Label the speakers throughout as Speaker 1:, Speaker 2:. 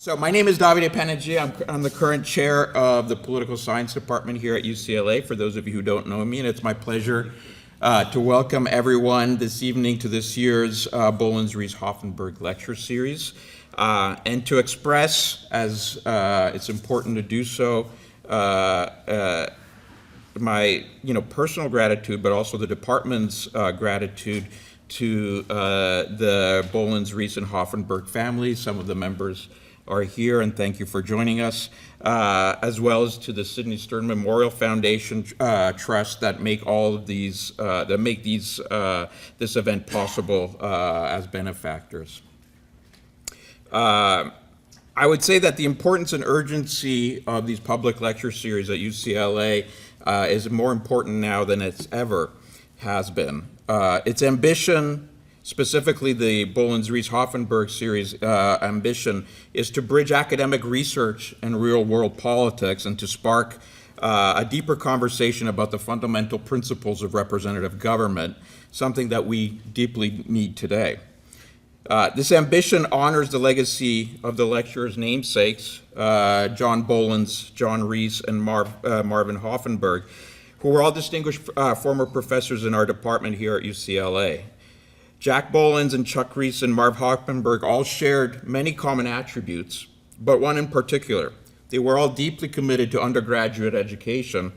Speaker 1: So my name is Davide Panaggi. I'm the current chair of the political science department here at UCLA, for those of you who don't know me, and it's my pleasure to welcome everyone this evening to this year's Bollens-Ries-Hoffenberg lecture series, and to express, as it's important to do so, my personal gratitude, but also the department's gratitude to the Bollens-Ries-Hoffenberg family. Some of the members are here, and thank you for joining us, as well as to the Sidney Stern Memorial Foundation Trust that make all of these, this event possible as benefactors. I would say that the importance and urgency of these public lecture series at UCLA is more important now than it's ever has been. Its ambition, specifically the Bollens-Ries-Hoffenberg series ambition, is to bridge academic research and real-world politics and to spark a deeper conversation about the fundamental principles of representative government, something that we deeply need today. This ambition honors the legacy of the lecturers' namesakes, John Bollens, John Ries, and Marvin Hoffenberg, who were all distinguished former professors in our department here at UCLA. Jack Bollens and Chuck Ries and Marv Hoffenberg all shared many common attributes, but one in particular. They were all deeply committed to undergraduate education,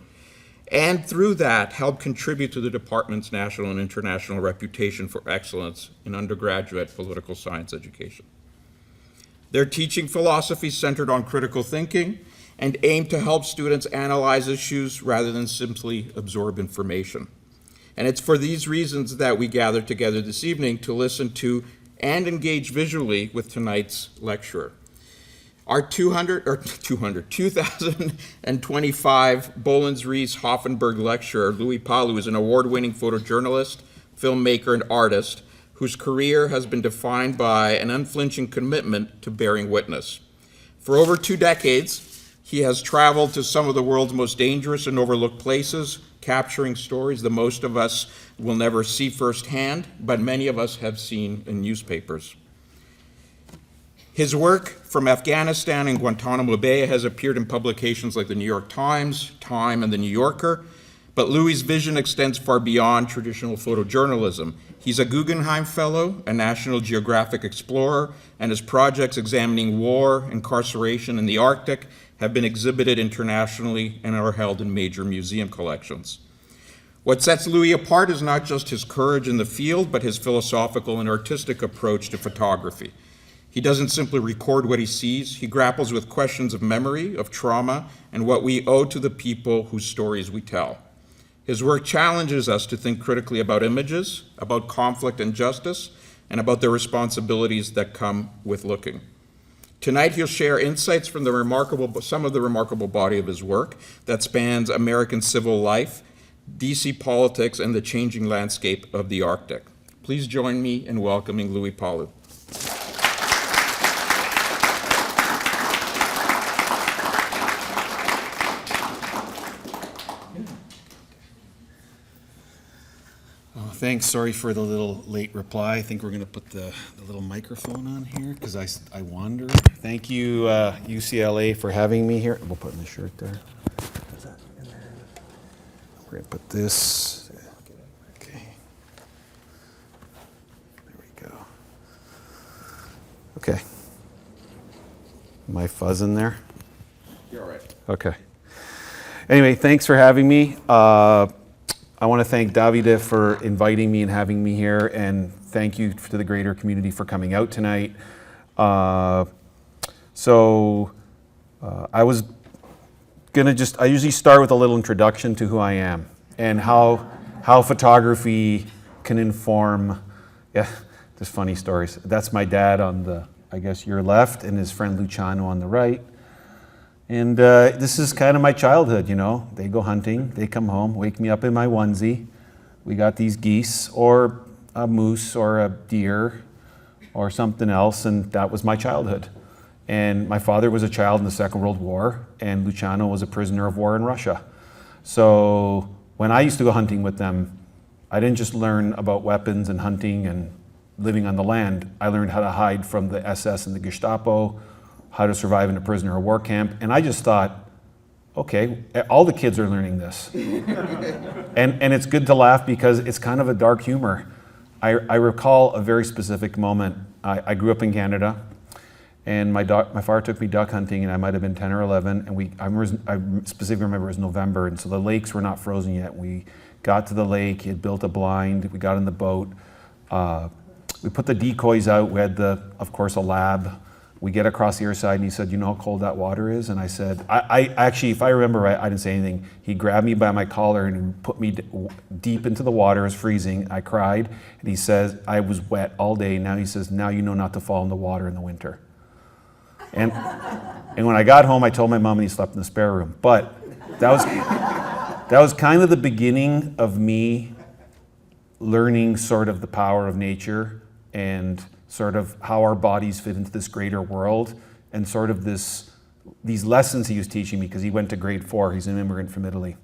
Speaker 1: and through that helped contribute to the department's national and international reputation for excellence in undergraduate political science education. Their teaching philosophy centered on critical thinking and aimed to help students analyze issues rather than simply absorb information. And it's for these reasons that we gather together this evening to listen to and engage visually with tonight's lecturer. Our 2025 Bollens-Ries-Hoffenberg lecturer, Louis Palu, is an award-winning photojournalist, filmmaker, and artist whose career has been defined by an unflinching commitment to bearing witness. For over 2 decades, he has traveled to some of the world's most dangerous and overlooked places, capturing stories that most of us will never see firsthand, but many of us have seen in newspapers. His work from Afghanistan and Guantanamo Bay has appeared in publications like the New York Times, Time, and the New Yorker, but Louis' vision extends far beyond traditional photojournalism. He's a Guggenheim Fellow, a National Geographic Explorer, and his projects examining war, incarceration, and the Arctic have been exhibited internationally and are held in major museum collections. What sets Louis apart is not just his courage in the field, but his philosophical and artistic approach to photography. He doesn't simply record what he sees, he grapples with questions of memory, of trauma, and what we owe to the people whose stories we tell. His work challenges us to think critically about images, about conflict and justice, and about the responsibilities that come with looking. Tonight, he'll share insights from some of the remarkable body of his work that spans American civil life, DC politics, and the changing landscape of the Arctic. Please join me in welcoming Louis Palu.
Speaker 2: Thanks. Sorry for the little late reply. I think we're going to put the little microphone on here because I wander. Thank you, UCLA, for having me here. We'll put in the shirt there. We're going to put this. Okay. There we go. Okay. Am I fuzzing there?
Speaker 1: You're all right.
Speaker 2: Okay. Anyway, thanks for having me. I want to thank Davide for inviting me and having me here, and thank you to the greater community for coming out tonight. I was gonna I usually start with a little introduction to who I am and how photography can inform, just funny stories. That's my dad on the, I guess, your left, and his friend Luciano on the right. And this is kind of my childhood, They go hunting, they come home, wake me up in my onesie. We got these geese or a moose or a deer or something else, and that was my childhood. And my father was a child in the Second World War, and Luciano was a prisoner of war in Russia. So when I used to go hunting with them, I didn't just learn about weapons and hunting and living on the land. I learned how to hide from the SS and the Gestapo, how to survive in a prisoner of war camp. And I just thought, okay, all the kids are learning this. and it's good to laugh because it's kind of a dark humor. I recall a very specific moment. I grew up in Canada, and my father took me duck hunting, and I might have been 10 or 11, and I specifically remember it was November, and so the lakes were not frozen yet. We got to the lake, he had built a blind, we got in the boat, we put the decoys out, we had of course, a lab. We get across the other side, and he said, you know how cold that water is? And I said, I actually, if I remember right, I didn't say anything. He grabbed me by my collar and he put me deep into the water. It was freezing. I cried, and he says, I was wet all day. Now he says, now you know not to fall in the water in the winter. And when I got home, I told my mom, and he slept in the spare room. But that was kind of the beginning of me learning sort of the power of nature and sort of how our bodies fit into this greater world, and sort of these lessons he was teaching me, because he went to grade 4. He's an immigrant from Italy.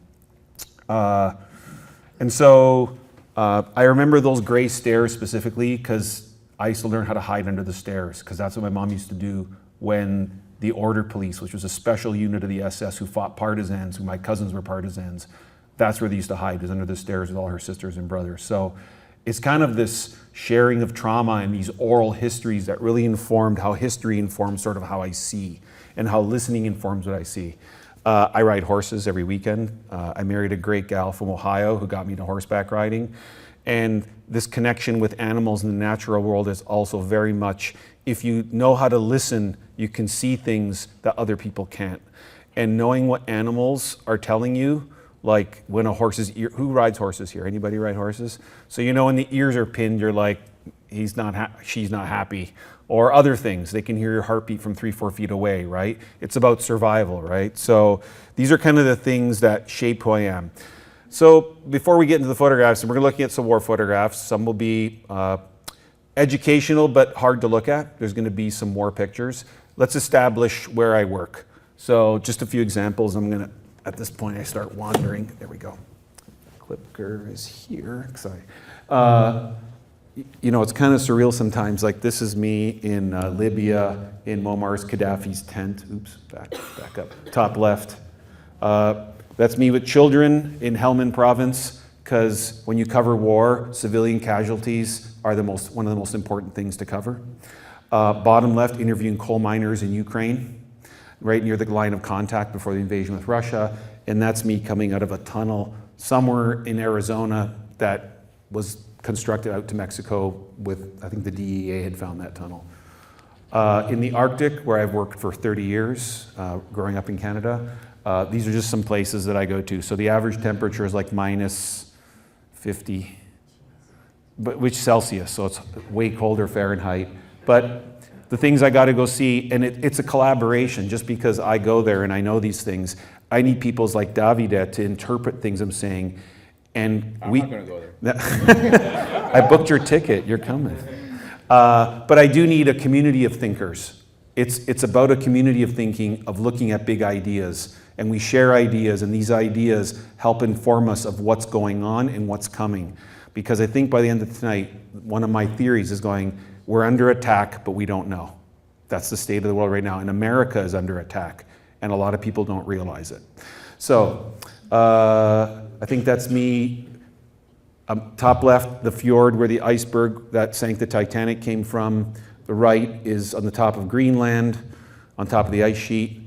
Speaker 2: And so I remember those gray stairs specifically because I used to learn how to hide under the stairs, because that's what my mom used to do when the Order Police, which was a special unit of the SS who fought partisans, who my cousins were partisans, that's where they used to hide, was under the stairs with all her sisters and brothers. So it's kind of this sharing of trauma and these oral histories that really informed how history informs sort of how I see, and how listening informs what I see. I ride horses every weekend. I married a great gal from Ohio who got me to horseback riding. And this connection with animals in the natural world is also very much, if you know how to listen, you can see things that other people can't. And knowing what animals are telling you, like when a horse's ear, who rides horses here? Anybody ride horses? So you know when the ears are pinned, you're like, she's not happy. Or other things, they can hear your heartbeat from 3-4 feet away, right? It's about survival, right? So these are kind of the things that shape who I am. So before we get into the photographs, and we're looking at some war photographs, some will be educational but hard to look at. There's going to be some war pictures. Let's establish where I work. So just a few examples. I'm going to, at this point, I start wandering. There we go. Clicker is here. Sorry. You know, it's kind of surreal sometimes. Like this is me in Libya, in Muammar Gaddafi's tent. Oops, back up. Top left. That's me with children in Helmand province, because when you cover war, civilian casualties are one of the most important things to cover. Bottom left, interviewing coal miners in Ukraine, right near the line of contact before the invasion with Russia. And that's me coming out of a tunnel somewhere in Arizona that was constructed out to Mexico with, I think the DEA had found that tunnel. In the Arctic, where I've worked for 30 years, growing up in Canada, these are just some places that I go to. So the average temperature is like minus 50, which Celsius, so it's way colder Fahrenheit. But the things I got to go see, and it's a collaboration. Just because I go there and I know these things, I need peoples like Davide to interpret things I'm saying. And
Speaker 1: I'm not going to go there.
Speaker 2: I booked your ticket. You're coming. But I do need a community of thinkers. It's about a community of thinking, of looking at big ideas. And we share ideas, and these ideas help inform us of what's going on and what's coming. Because I think by the end of tonight, one of my theories is going, we're under attack, but we don't know. That's the state of the world right now. And America is under attack, and a lot of people don't realize it. So I think that's me. Top left, the fjord where the iceberg that sank the Titanic came from. The right is on the top of Greenland, on top of the ice sheet.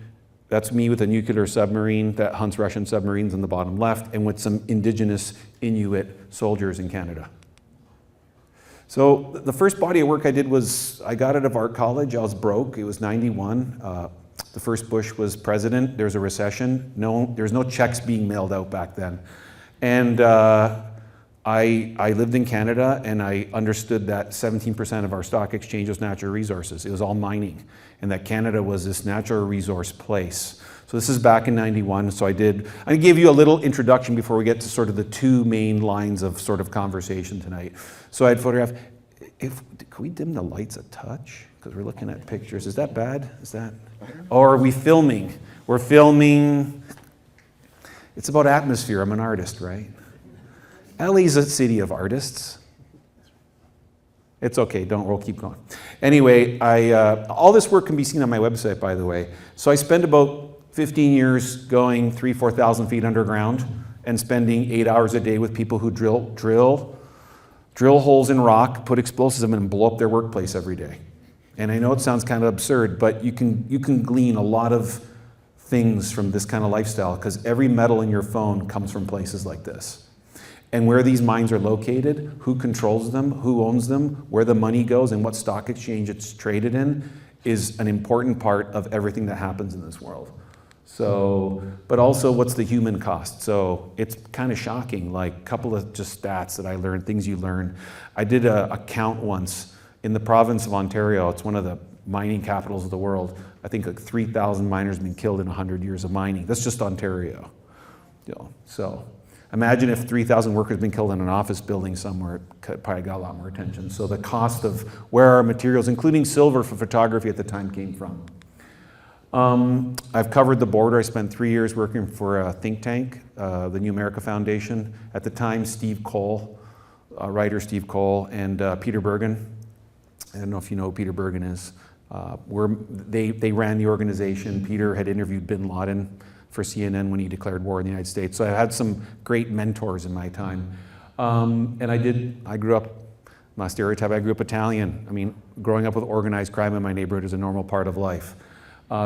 Speaker 2: That's me with a nuclear submarine that hunts Russian submarines on the bottom left, and with some indigenous Inuit soldiers in Canada. So the first body of work I did was, I got out of art college. I was broke. It was 91. The first Bush was president. There was a recession. There's no checks being mailed out back then. And I lived in Canada, and I understood that 17% of our stock exchange was natural resources. It was all mining, and that Canada was this natural resource place. So this is back in 91. So I gave you a little introduction before we get to sort of the two main lines of sort of conversation tonight. So I had photographed. Can we dim the lights a touch? Because we're looking at pictures. Is that bad? Or are we filming? We're filming. It's about atmosphere. I'm an artist, right? LA's a city of artists. It's okay, we'll keep going. Anyway, all this work can be seen on my website, by the way. So I spent about 15 years going 3,000, 4,000 feet underground and spending 8 hours a day with people who drill holes in rock, put explosives in them, and blow up their workplace every day. And I know it sounds kind of absurd, but you can glean a lot of things from this kind of lifestyle, because every metal in your phone comes from places like this. And where these mines are located, who controls them, who owns them, where the money goes, and what stock exchange it's traded in is an important part of everything that happens in this world. So, but also what's the human cost? So it's kind of shocking, like a couple of just stats that I learned, things you learn. I did a count once in the province of Ontario. It's one of the mining capitals of the world. I think like 3,000 miners have been killed in 100 years of mining. That's just Ontario. So imagine if 3,000 workers have been killed in an office building somewhere, it probably got a lot more attention. So the cost of where our materials, including silver for photography at the time, came from. I've covered the border. I spent 3 years working for a think tank, the New America Foundation. At the time, Steve Cole, writer Steve Cole, and Peter Bergen. I don't know if you know who Peter Bergen is. They ran the organization. Peter had interviewed bin Laden for CNN when he declared war in the United States. So I had some great mentors in my time. And I grew up, my stereotype, I grew up Italian. I mean, growing up with organized crime in my neighborhood is a normal part of life.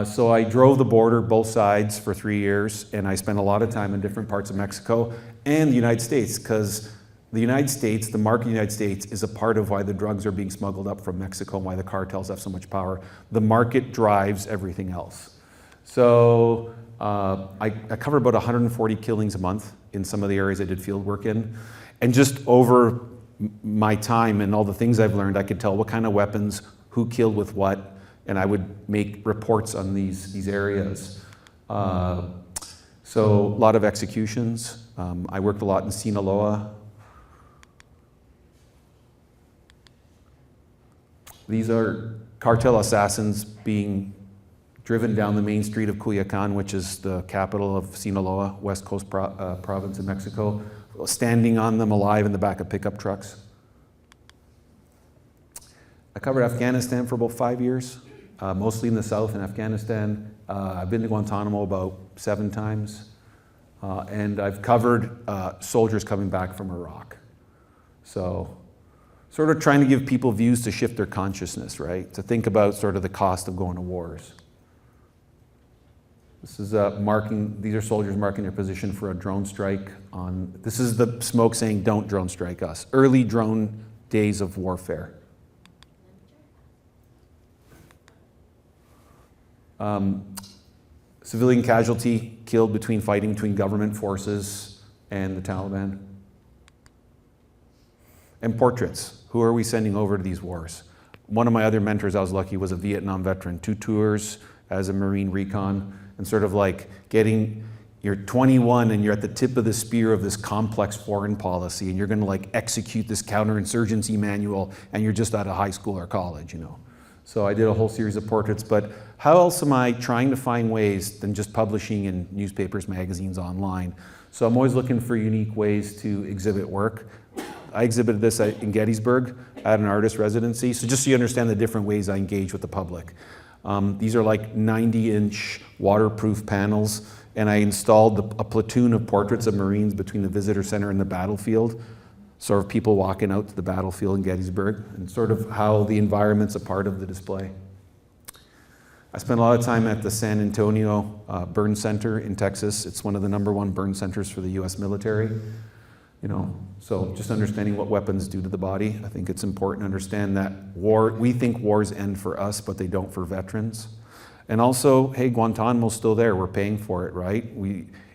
Speaker 2: So I drove the border, both sides, for 3 years, and I spent a lot of time in different parts of Mexico and the United States, because the United States, the market of the United States, is a part of why the drugs are being smuggled up from Mexico and why the cartels have so much power. The market drives everything else. So I cover about 140 killings a month in some of the areas I did field work in. And just over my time and all the things I've learned, I could tell what kind of weapons, who killed with what, and I would make reports on these areas. So a lot of executions. I worked a lot in Sinaloa. These are cartel assassins being driven down the main street of Culiacan, which is the capital of Sinaloa, West Coast province in Mexico, standing on them alive in the back of pickup trucks. I covered Afghanistan for about 5 years, mostly in the south in Afghanistan. I've been to Guantanamo about 7 times, and I've covered soldiers coming back from Iraq. So, sort of trying to give people views to shift their consciousness, right? To think about sort of the cost of going to wars. This is these are soldiers marking their position for a drone strike this is the smoke saying, "Don't drone strike us." Early drone days of warfare. Civilian casualty killed fighting between government forces and the Taliban. And portraits. Who are we sending over to these wars? One of my other mentors, I was lucky, was a Vietnam veteran. 2 tours as a Marine recon, and sort of like you're 21 and you're at the tip of the spear of this complex foreign policy, and you're going to like execute this counterinsurgency manual, and you're just out of high school or college, you know. So I did a whole series of portraits, but how else am I trying to find ways than just publishing in newspapers, magazines, online? So I'm always looking for unique ways to exhibit work. I exhibited this in Gettysburg at an artist residency. So just so you understand the different ways I engage with the public. These are like 90-inch waterproof panels, and I installed a platoon of portraits of Marines between the visitor center and the battlefield, sort of people walking out to the battlefield in Gettysburg, and sort of how the environment's a part of the display. I spent a lot of time at the San Antonio Burn Center in Texas. It's one of the #1 burn centers for the US military. You know, so just understanding what weapons do to the body. I think it's important to understand that we think wars end for us, but they don't for veterans. And also, hey, Guantanamo's still there. We're paying for it, right?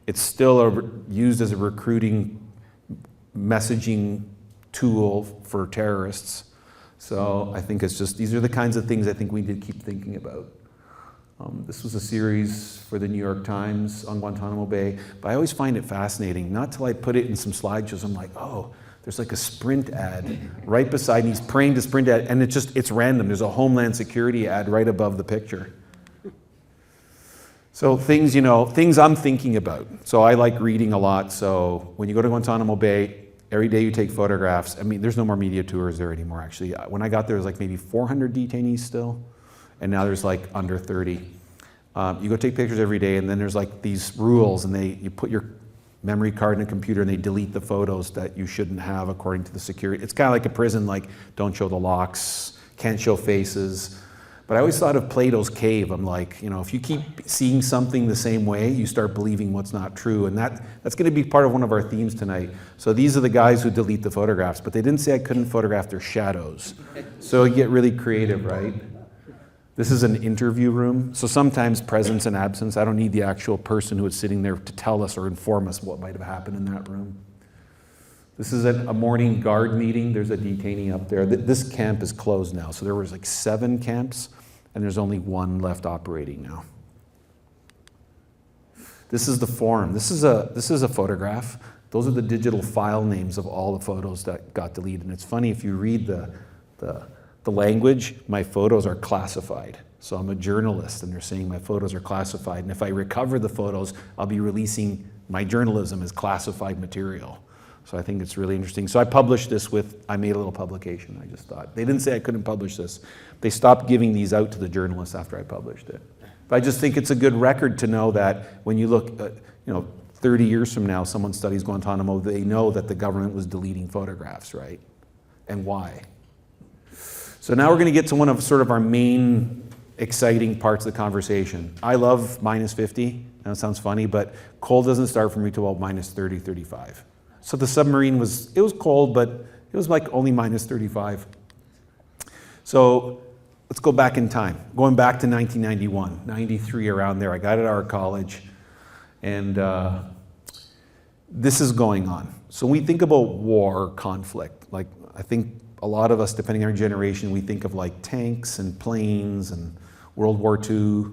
Speaker 2: It's still used as a recruiting messaging tool for terrorists. So I think it's just, these are the kinds of things I think we need to keep thinking about. This was a series for the New York Times on Guantanamo Bay, but I always find it fascinating. Not till I put it in some slideshows, I'm like, oh, there's like a Sprint ad right beside, and he's praying to Sprint ad, and it's random. There's a Homeland Security ad right above the picture. So things I'm thinking about. So I like reading a lot. So when you go to Guantanamo Bay, Every day you take photographs. I mean, there's no more media tours there anymore, actually. When I got there, there was like maybe 400 detainees still, and now there's like under 30. You go take pictures every day, and then there's like these rules, and you put your memory card in a computer, and they delete the photos that you shouldn't have according to the security. It's kind of like a prison, like don't show the locks, can't show faces. But I always thought of Plato's cave. I'm like, if you keep seeing something the same way, you start believing what's not true. And that's going to be part of one of our themes tonight. So these are the guys who delete the photographs, but they didn't say I couldn't photograph their shadows. So you get really creative, right? This is an interview room. So sometimes presence and absence, I don't need the actual person who is sitting there to tell us or inform us what might have happened in that room. This is a morning guard meeting. There's a detainee up there. This camp is closed now. So there was like 7 camps, and there's only 1 left operating now. This is the forum. This is a photograph. Those are the digital file names of all the photos that got deleted. And it's funny, if you read the language, my photos are classified. So I'm a journalist, and they're saying my photos are classified. And if I recover the photos, I'll be releasing my journalism as classified material. So I think it's really interesting. So I published this I made a little publication, I just thought. They didn't say I couldn't publish this. They stopped giving these out to the journalists after I published it. But I just think it's a good record to know that when you look, 30 years from now, someone studies Guantanamo, they know that the government was deleting photographs, right? And why? So now we're going to get to one of sort of our main exciting parts of the conversation. I love minus 50. That sounds funny, but cold doesn't start for me till about minus 30, 35. So the submarine was cold, but it was like only minus 35. So let's go back in time. Going back to 1991, 93, around there. I got at our college, and this is going on. So when we think about war, conflict, like I think a lot of us, depending on our generation, we think of like tanks and planes and World War II.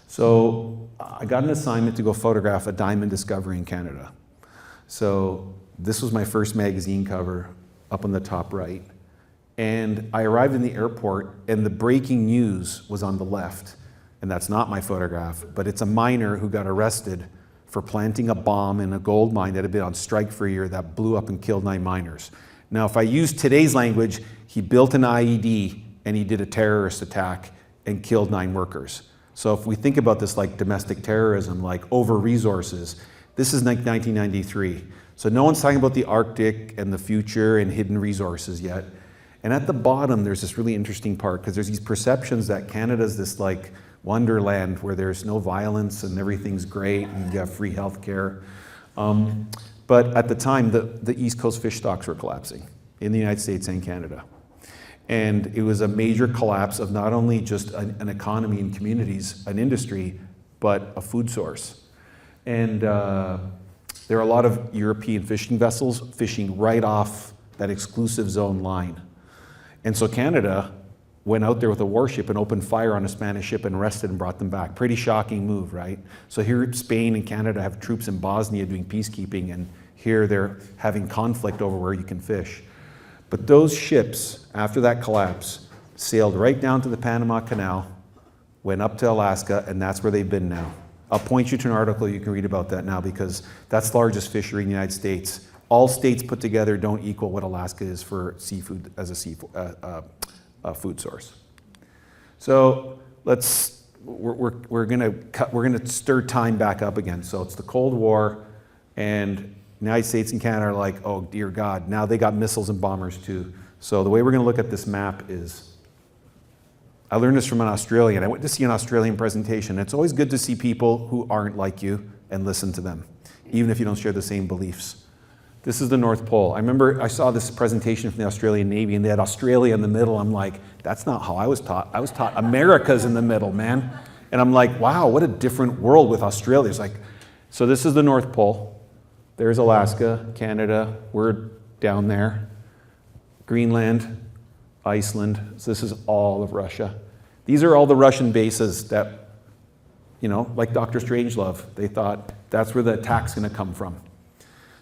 Speaker 2: So I got an assignment to go photograph a diamond discovery in Canada. So this was my first magazine cover, up on the top right. And I arrived in the airport, and the breaking news was on the left. And that's not my photograph, but it's a miner who got arrested for planting a bomb in a gold mine that had been on strike for a year that blew up and killed 9 miners. Now, if I use today's language, he built an IED and he did a terrorist attack and killed 9 workers. So if we think about this like domestic terrorism, like over resources, this is like 1993. So no one's talking about the Arctic and the future and hidden resources yet. And at the bottom, there's this really interesting part, because there's these perceptions that Canada's this like wonderland where there's no violence and everything's great and you have free healthcare. But at the time, the East Coast fish stocks were collapsing in the United States and Canada. And it was a major collapse of not only just an economy and communities, an industry, but a food source. And there are a lot of European fishing vessels fishing right off that exclusive zone line. And so Canada went out there with a warship and opened fire on a Spanish ship and arrested and brought them back. Pretty shocking move, right? So here Spain and Canada have troops in Bosnia doing peacekeeping, and here they're having conflict over where you can fish. But those ships, after that collapse, sailed right down to the Panama Canal, went up to Alaska, and that's where they've been now. I'll point you to an article, you can read about that now, because that's the largest fishery in the United States. All states put together don't equal what Alaska is for seafood as a food source. So we're gonna stir time back up again. So it's the Cold War, and the United States and Canada are like, oh dear God, now they got missiles and bombers too. So the way we're gonna look at this map is, I learned this from an Australian. I went to see an Australian presentation. It's always good to see people who aren't like you and listen to them, even if you don't share the same beliefs. This is the North Pole. I remember I saw this presentation from the Australian Navy, and they had Australia in the middle. I'm like, that's not how I was taught. I was taught America's in the middle, man. And I'm like, wow, what a different world with Australia. It's like, so this is the North Pole. There's Alaska, Canada, we're down there. Greenland, Iceland, so this is all of Russia. These are all the Russian bases that, like Dr. Strangelove, they thought that's where the attack's gonna come from.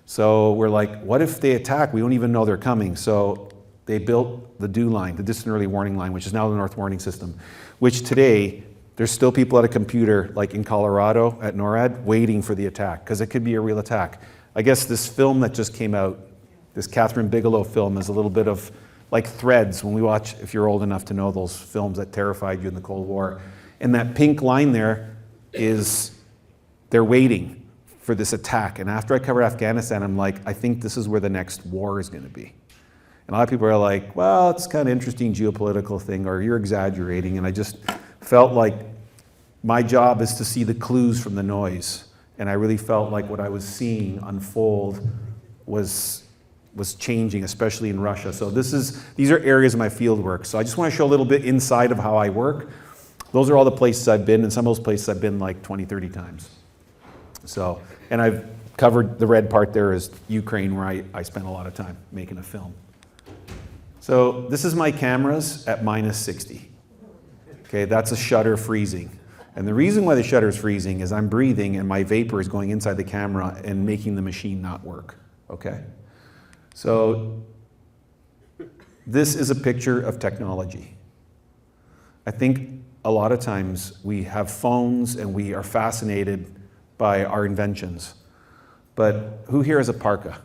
Speaker 2: So we're like, what if they attack? We don't even know they're coming. So they built the DEW line, the distant early warning line, which is now the North Warning System, which today, there's still people at a computer, like in Colorado at NORAD, waiting for the attack, because it could be a real attack. I guess this film that just came out, this Catherine Bigelow film, is a little bit of like Threads, when we watch, if you're old enough to know those films that terrified you in the Cold War. And that pink line there is, they're waiting for this attack. And after I covered Afghanistan, I'm like, I think this is where the next war is going to be. And a lot of people are like, well, it's kind of interesting geopolitical thing, or you're exaggerating. And I just felt like my job is to see the clues from the noise. And I really felt like what I was seeing unfold was changing, especially in Russia. So these are areas of my field work. So I just want to show a little bit inside of how I work. Those are all the places I've been, and some of those places I've been like 20, 30 times. So, and I've covered, the red part there is Ukraine, where I spent a lot of time making a film. So this is my cameras at minus 60. Okay, that's a shutter freezing. And the reason why the shutter is freezing is I'm breathing and my vapor is going inside the camera and making the machine not work, okay? So this is a picture of technology. I think a lot of times we have phones and we are fascinated by our inventions. But who here has a parka?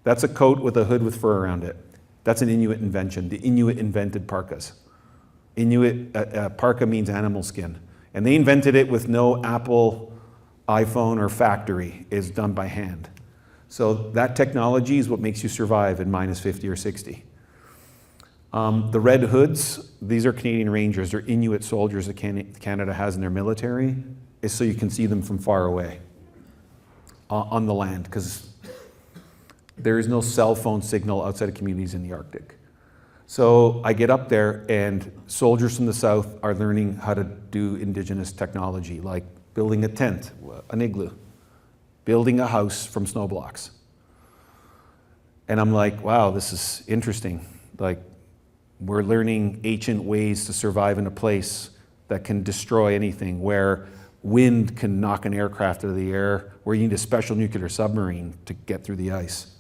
Speaker 2: That's a coat with a hood with fur around it. That's an Inuit invention. The Inuit invented parkas. Inuit, parka means animal skin. And they invented it with no Apple, iPhone, or factory. It's done by hand. So that technology is what makes you survive in minus 50 or 60. The red hoods, these are Canadian Rangers. They're Inuit soldiers that Canada has in their military, is so you can see them from far away on the land, because there is no cell phone signal outside of communities in the Arctic. So I get up there and soldiers from the south are learning how to do indigenous technology, like building a tent, an igloo, building a house from snow blocks. And I'm like, wow, this is interesting. Like, we're learning ancient ways to survive in a place that can destroy anything, where wind can knock an aircraft out of the air, where you need a special nuclear submarine to get through the ice.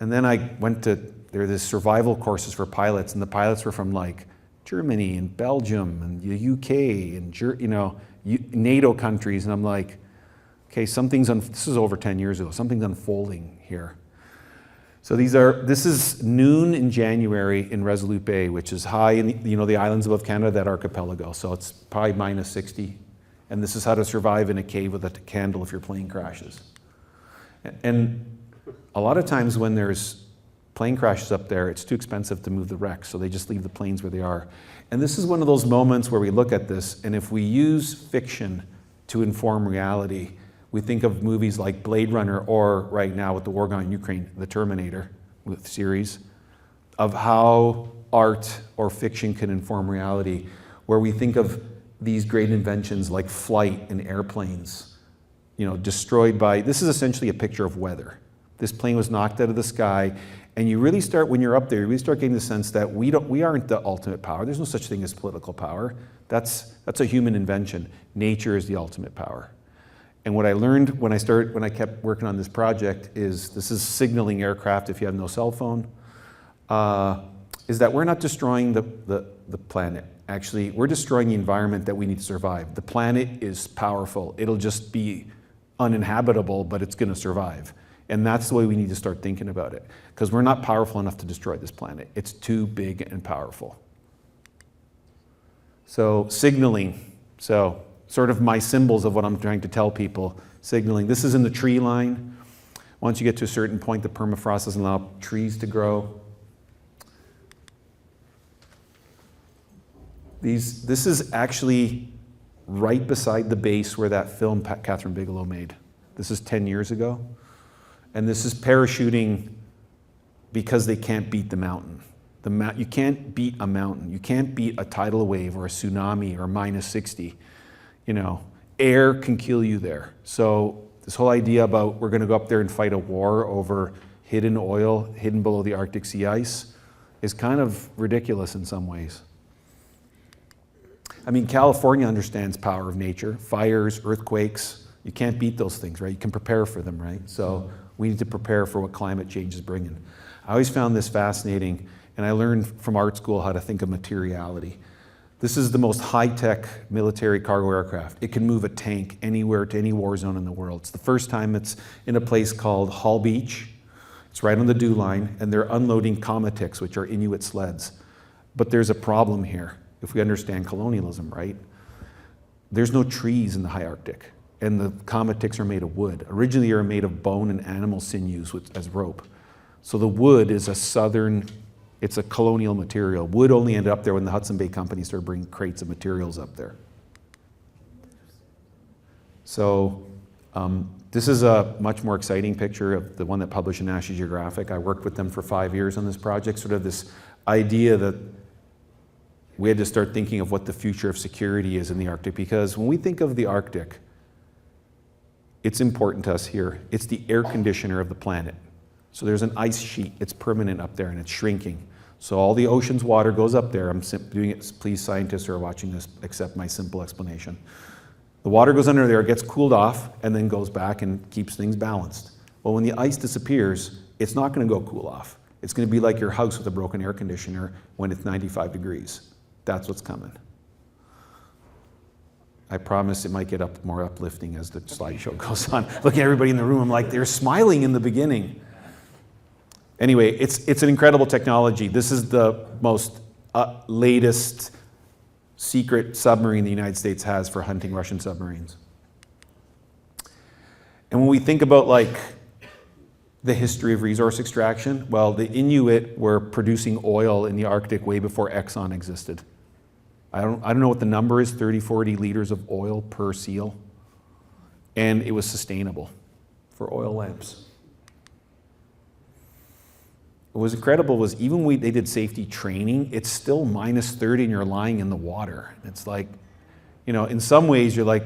Speaker 2: And then I went to, there were these survival courses for pilots, and the pilots were from like Germany and Belgium and the UK and NATO countries, and I'm like, okay, this is over 10 years ago, something's unfolding here. So this is noon in January in Resolute Bay, which is high in the islands above Canada, that archipelago. So it's probably minus 60. And this is how to survive in a cave with a candle if your plane crashes. And a lot of times when there's plane crashes up there, it's too expensive to move the wrecks, so they just leave the planes where they are. And this is one of those moments where we look at this, and if we use fiction to inform reality, we think of movies like Blade Runner, or right now with the war going on in Ukraine, the Terminator series, of how art or fiction can inform reality, where we think of these great inventions like flight and airplanes, destroyed by, this is essentially a picture of weather. This plane was knocked out of the sky, and you really start, when you're up there, you really start getting the sense that we aren't the ultimate power. There's no such thing as political power. That's a human invention. Nature is the ultimate power. And what I learned when I kept working on this project is, this is signaling aircraft if you have no cell phone, is that we're not destroying the planet. Actually, we're destroying the environment that we need to survive. The planet is powerful. It'll just be uninhabitable, but it's going to survive. And that's the way we need to start thinking about it, because we're not powerful enough to destroy this planet. It's too big and powerful. So signaling, so sort of my symbols of what I'm trying to tell people, signaling. This is in the tree line. Once you get to a certain point, the permafrost doesn't allow trees to grow. This is actually right beside the base where that film Catherine Bigelow made. This is 10 years ago. And this is parachuting because they can't beat the mountain. You can't beat a mountain. You can't beat a tidal wave or a tsunami or minus 60. Air can kill you there. So this whole idea about we're going to go up there and fight a war over hidden oil, hidden below the Arctic sea ice, is kind of ridiculous in some ways. I mean, California understands power of nature, fires, earthquakes. You can't beat those things, right? You can prepare for them, right? So we need to prepare for what climate change is bringing. I always found this fascinating, and I learned from art school how to think of materiality. This is the most high-tech military cargo aircraft. It can move a tank anywhere to any war zone in the world. It's the first time it's in a place called Hull Beach. It's right on the dew line, and they're unloading komatiks, which are Inuit sleds. But there's a problem here, if we understand colonialism, right? There's no trees in the high Arctic, and the komatiks are made of wood. Originally, they were made of bone and animal sinews as rope. So the wood is it's a colonial material. Wood only ended up there when the Hudson Bay Company started bringing crates of materials up there. So this is a much more exciting picture of the one that published in National Geographic. I worked with them for 5 years on this project, sort of this idea that we had to start thinking of what the future of security is in the Arctic, because when we think of the Arctic, it's important to us here. It's the air conditioner of the planet. So there's an ice sheet, it's permanent up there and it's shrinking. So all the ocean's water goes up there. I'm doing it, please scientists who are watching this, accept my simple explanation. The water goes under there, gets cooled off, and then goes back and keeps things balanced. Well, when the ice disappears, it's not gonna go cool off. It's gonna be like your house with a broken air conditioner when it's 95 degrees. That's what's coming. I promise it might get more uplifting as the slideshow goes on. Looking at everybody in the room, I'm like, they're smiling in the beginning. Anyway, it's an incredible technology. This is the most latest secret submarine the United States has for hunting Russian submarines. And when we think about like the history of resource extraction, well, the Inuit were producing oil in the Arctic way before Exxon existed. I don't know what the number is, 30, 40 liters of oil per seal. And it was sustainable for oil lamps. What was incredible was even when they did safety training, it's still minus 30 and you're lying in the water. It's like, you know, in some ways you're like,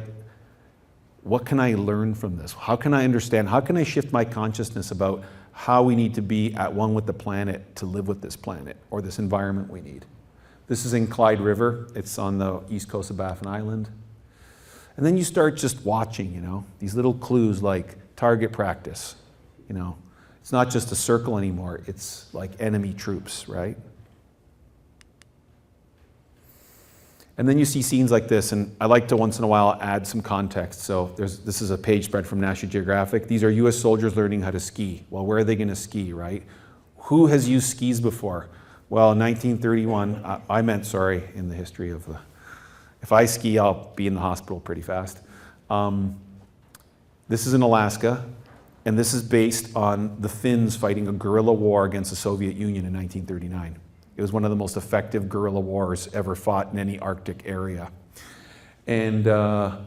Speaker 2: what can I learn from this? How can I understand? How can I shift my consciousness about how we need to be at one with the planet to live with this planet or this environment we need? This is in Clyde River. It's on the east coast of Baffin Island. And then you start just watching, you know, these little clues like target practice, you know. It's not just a circle anymore, it's like enemy troops, right? And then you see scenes like this, and I like to once in a while add some context. So this is a page spread from National Geographic. These are US soldiers learning how to ski. Well, where are they gonna ski, right? Who has used skis before? Well, in 1931, in the history of the, if I ski, I'll be in the hospital pretty fast. This is in Alaska. And this is based on the Finns fighting a guerrilla war against the Soviet Union in 1939. It was one of the most effective guerrilla wars ever fought in any Arctic area. And I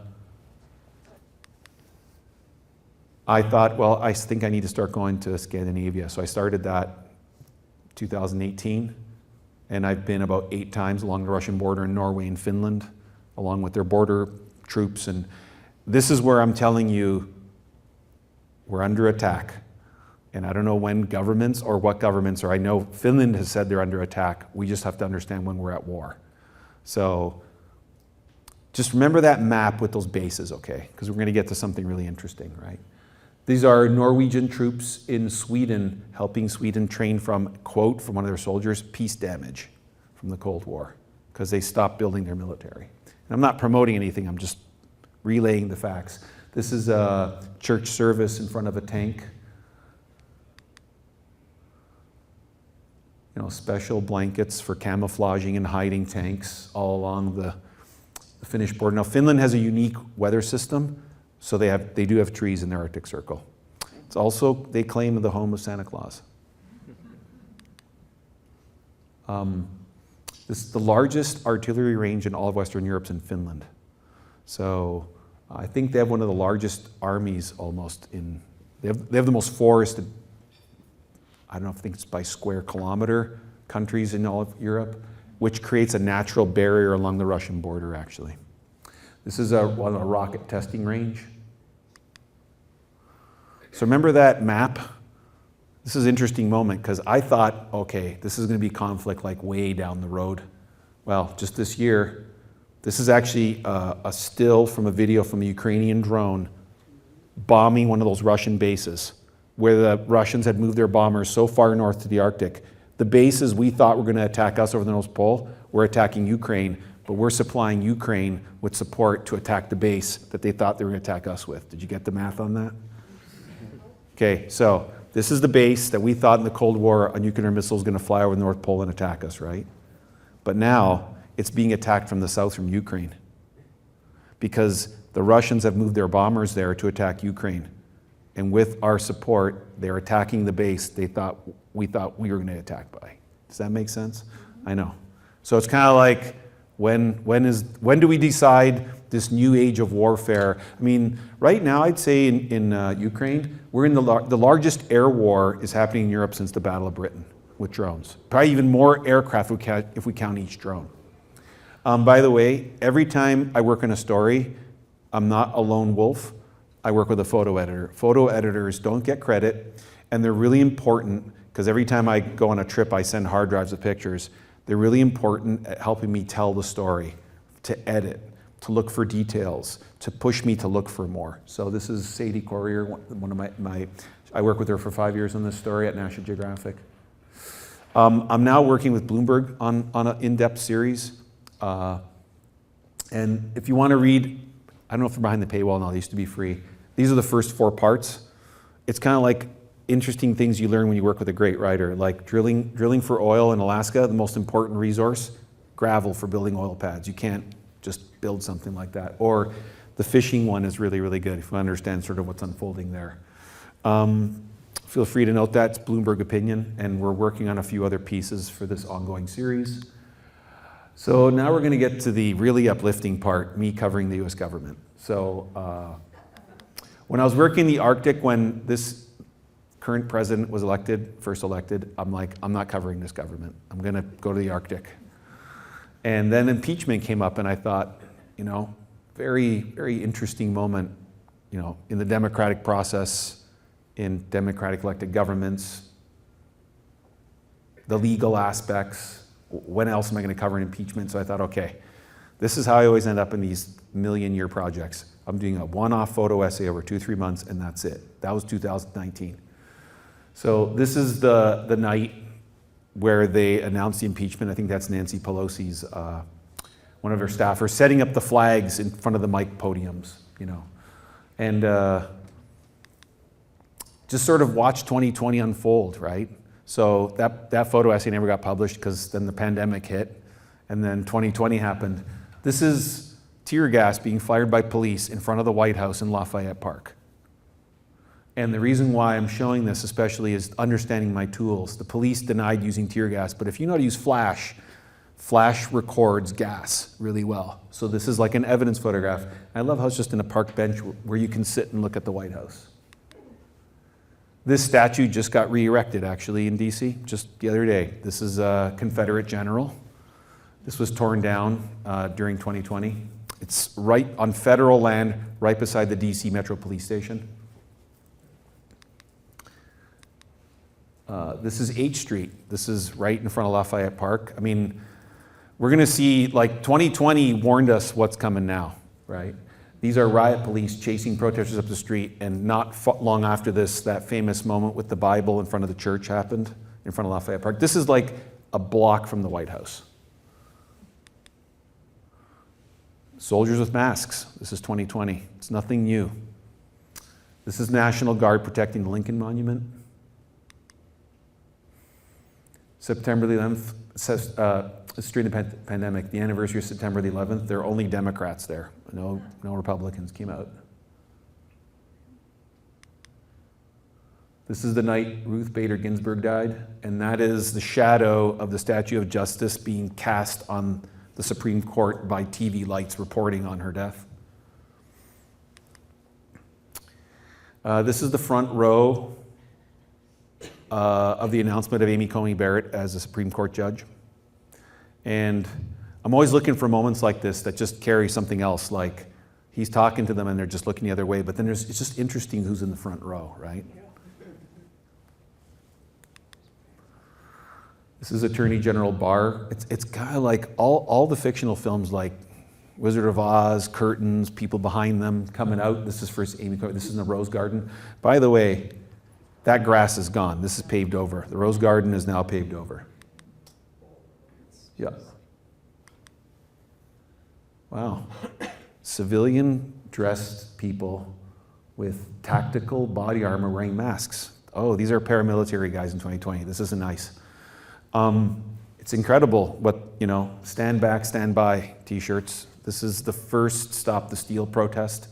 Speaker 2: thought, well, I think I need to start going to Scandinavia. So I started that 2018. And I've been about 8 times along the Russian border in Norway and Finland, along with their border troops. And this is where I'm telling you, we're under attack. And I don't know when governments or what governments are. I know Finland has said they're under attack. We just have to understand when we're at war. So just remember that map with those bases, okay? Because we're going to get to something really interesting, right? These are Norwegian troops in Sweden helping Sweden train from, quote, from one of their soldiers, peace damage from the Cold War, because they stopped building their military. And I'm not promoting anything, I'm just relaying the facts. This is a church service in front of a tank. You know, special blankets for camouflaging and hiding tanks all along the Finnish border. Now, Finland has a unique weather system, so they do have trees in their Arctic Circle. It's also, they claim, the home of Santa Claus. This is the largest artillery range in all of Western Europe in Finland. So I think they have one of the largest armies almost in, they have the most forested, I think it's by square kilometer countries in all of Europe, which creates a natural barrier along the Russian border actually. This is a rocket testing range. So remember that map? This is an interesting moment because I thought, okay, this is going to be conflict like way down the road. Well, just this year, this is actually a still from a video from a Ukrainian drone bombing one of those Russian bases where the Russians had moved their bombers so far north to the Arctic. The bases we thought were going to attack us over the North Pole were attacking Ukraine, but we're supplying Ukraine with support to attack the base that they thought they were going to attack us with. Did you get the math on that? Okay, so this is the base that we thought in the Cold War a nuclear missile was going to fly over the North Pole and attack us, right? But now it's being attacked from the south, from Ukraine, because the Russians have moved their bombers there to attack Ukraine. And with our support, they're attacking the base we thought we were going to attack by. Does that make sense? I know. So it's kind of like, when do we decide this new age of warfare? I mean, right now I'd say in Ukraine, we're in the largest air war is happening in Europe since the Battle of Britain with drones. Probably even more aircraft if we count each drone. By the way, every time I work on a story, I'm not a lone wolf. I work with a photo editor. Photo editors don't get credit, and they're really important because every time I go on a trip, I send hard drives of pictures. They're really important at helping me tell the story, to edit, to look for details, to push me to look for more. So this is Sadie Corrier, one of my I worked with her for 5 years on this story at National Geographic. I'm now working with Bloomberg on an in-depth series. And if you want to read, I don't know if they're behind the paywall now, they used to be free. These are the first 4 parts. It's kind of like interesting things you learn when you work with a great writer, like drilling for oil in Alaska, the most important resource, gravel for building oil pads. You can't just build something like that. Or the fishing one is really, really good if you understand sort of what's unfolding there. Feel free to note that, it's Bloomberg Opinion, and we're working on a few other pieces for this ongoing series. So now we're going to get to the really uplifting part, me covering the US government. So when I was working in the Arctic, when this current president was first elected, I'm like, I'm not covering this government. I'm going to go to the Arctic. And then impeachment came up, and I thought, very, very interesting moment, in the democratic process, in democratic elected governments, the legal aspects. When else am I going to cover an impeachment? So I thought, okay, this is how I always end up in these million-year projects. I'm doing a one-off photo essay over 2-3 months, and that's it. That was 2019. So this is the night where they announced the impeachment. I think that's Nancy Pelosi's, one of her staffers, setting up the flags in front of the mic podiums, And just sort of watch 2020 unfold, right? So that photo essay never got published because then the pandemic hit, and then 2020 happened. This is tear gas being fired by police in front of the White House in Lafayette Park. And the reason why I'm showing this especially is understanding my tools. The police denied using tear gas, but if you know how to use flash records gas really well. So this is like an evidence photograph. I love how it's just in a park bench where you can sit and look at the White House. This statue just got re-erected actually in DC just the other day. This is a Confederate general. This was torn down during 2020. It's right on federal land, right beside the DC Metro Police Station. This is H Street. This is right in front of Lafayette Park. I mean, we're going to see, 2020 warned us what's coming now, right? These are riot police chasing protesters up the street, and not long after this, that famous moment with the Bible in front of the church happened, in front of Lafayette Park. This is like a block from the White House. Soldiers with masks. This is 2020. It's nothing new. This is National Guard protecting the Lincoln Monument. September the 11th, it's during the pandemic, the anniversary of September the 11th, there are only Democrats there. No Republicans came out. This is the night Ruth Bader Ginsburg died, and that is the shadow of the Statue of Justice being cast on the Supreme Court by TV lights reporting on her death. This is the front row of the announcement of Amy Coney Barrett as a Supreme Court judge. And I'm always looking for moments like this that just carry something else, like he's talking to them and they're just looking the other way, but then it's just interesting who's in the front row, right? This is Attorney General Barr. It's kind of like all the fictional films like Wizard of Oz, curtains, people behind them coming out. This is for Amy Coney. This is in the Rose Garden. By the way, that grass is gone. This is paved over. The Rose Garden is now paved over. Yeah. Wow. Civilian dressed people with tactical body armor wearing masks. Oh, these are paramilitary guys in 2020. This isn't nice. It's incredible what, stand back, stand by t-shirts. This is the first Stop the Steal protest.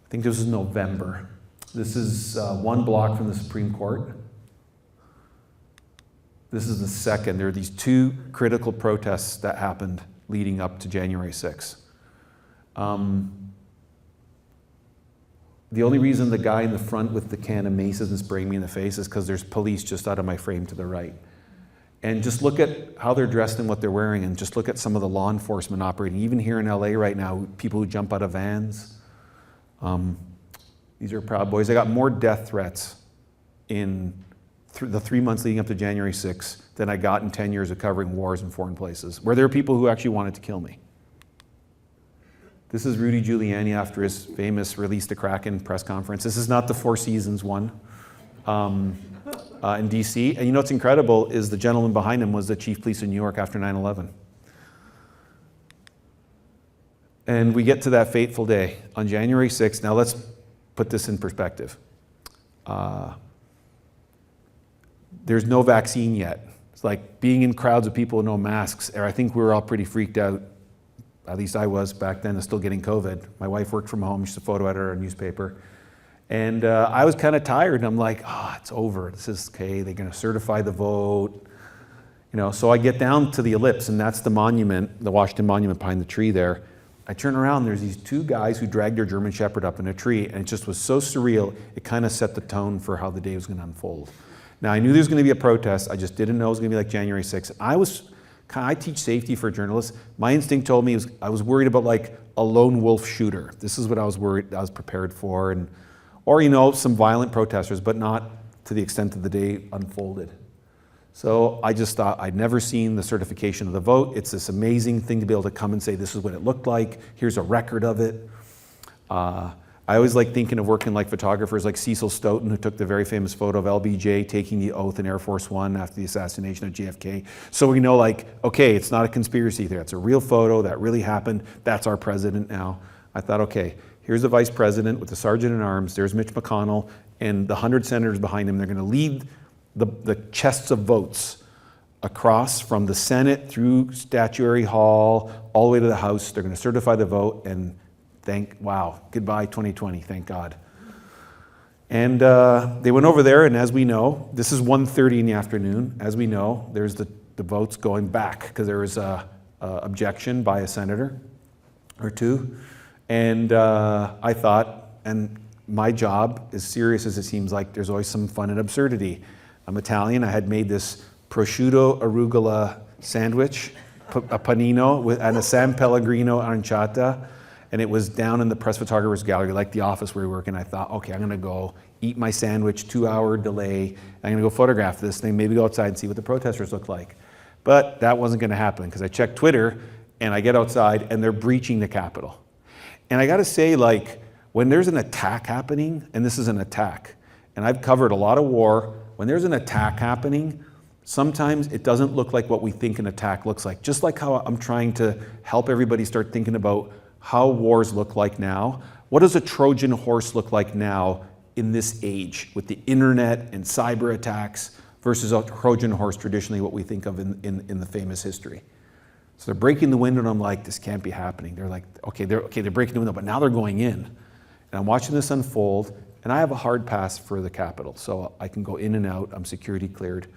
Speaker 2: I think this is November. This is 1 block from the Supreme Court. This is the second. There are these 2 critical protests that happened leading up to January 6th. The only reason the guy in the front with the can of mace isn't spraying me in the face is because there's police just out of my frame to the right. And just look at how they're dressed and what they're wearing, and just look at some of the law enforcement operating. Even here in LA right now, people who jump out of vans. These are Proud Boys. I got more death threats in the 3 months leading up to January 6th than I got in 10 years of covering wars in foreign places, where there are people who actually wanted to kill me. This is Rudy Giuliani after his famous Release the Kraken press conference. This is not the Four Seasons one in DC. And what's incredible is the gentleman behind him was the chief of police in New York after 9/11. And we get to that fateful day on January 6th. Now let's put this in perspective. There's no vaccine yet. It's like being in crowds of people with no masks. I think we were all pretty freaked out. At least I was back then, still getting COVID. My wife worked from home. She's a photo editor at a newspaper. And I was kind of tired. And I'm like, it's over. This is okay. They're going to certify the vote. So I get down to the ellipse, and that's the monument, the Washington Monument behind the tree there. I turn around, there's these 2 guys who dragged their German Shepherd up in a tree, and it just was so surreal, it kind of set the tone for how the day was going to unfold. Now, I knew there was going to be a protest. I just didn't know it was going to be like January 6th. I teach safety for journalists. My instinct told me I was worried about like a lone wolf shooter. This is what I was prepared for, or some violent protesters, but not to the extent that the day unfolded. So I just thought, I'd never seen the certification of the vote. It's this amazing thing to be able to come and say, this is what it looked like. Here's a record of it. I always like thinking of working like photographers like Cecil Stoughton, who took the very famous photo of LBJ taking the oath in Air Force One after the assassination of JFK. So we know okay, it's not a conspiracy there. It's a real photo that really happened. That's our president now. I thought, okay, here's the vice president with the sergeant in arms. There's Mitch McConnell and the 100 senators behind him. They're going to lead the chests of votes across from the Senate through Statuary Hall all the way to the House. They're going to certify the vote, and goodbye 2020, thank God. And they went over there, and as we know, this is 1:30 in the afternoon. As we know, there's the votes going back because there was a objection by a senator or 2. And I thought, and my job, as serious as it seems like, there's always some fun and absurdity. I'm Italian. I had made this prosciutto arugula sandwich, a panino, and a San Pellegrino aranciata. And it was down in the press photographer's gallery, like the office where we work. And I thought, okay, I'm going to go eat my sandwich, 2-hour delay. I'm going to go photograph this thing, maybe go outside and see what the protesters look like. But that wasn't going to happen because I checked Twitter and I get outside and they're breaching the Capitol. And I got to say, when there's an attack happening, and this is an attack, and I've covered a lot of war, when there's an attack happening, sometimes it doesn't look like what we think an attack looks like. Just like how I'm trying to help everybody start thinking about how wars look like now. What does a Trojan horse look like now in this age with the internet and cyber attacks versus a Trojan horse traditionally what we think of in the famous history? So they're breaking the window and I'm like, this can't be happening. They're like, they're breaking the window, but now they're going in. And I'm watching this unfold, and I have a hard pass for the Capitol, so I can go in and out. I'm security cleared.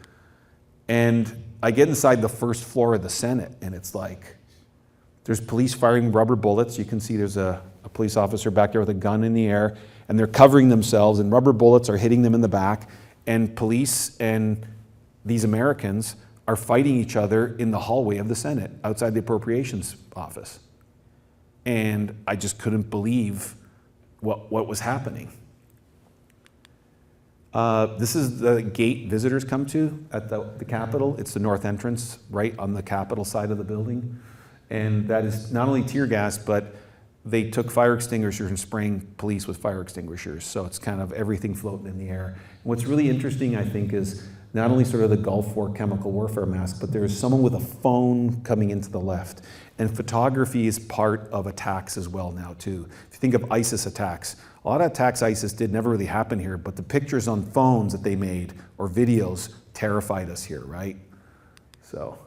Speaker 2: And I get inside the first floor of the Senate, and it's like, there's police firing rubber bullets. You can see there's a police officer back there with a gun in the air, and they're covering themselves, and rubber bullets are hitting them in the back. And police and these Americans are fighting each other in the hallway of the Senate, outside the Appropriations Office. And I just couldn't believe what was happening. This is the gate visitors come to at the Capitol. It's the north entrance, right on the Capitol side of the building. And that is not only tear gas, but they took fire extinguishers and spraying police with fire extinguishers. So it's kind of everything floating in the air. And what's really interesting, I think, is not only sort of the Gulf War chemical warfare mask, but there's someone with a phone coming into the left. And photography is part of attacks as well now too. If you think of ISIS attacks, a lot of attacks ISIS did never really happen here, but the pictures on phones that they made or videos terrified us here, right? So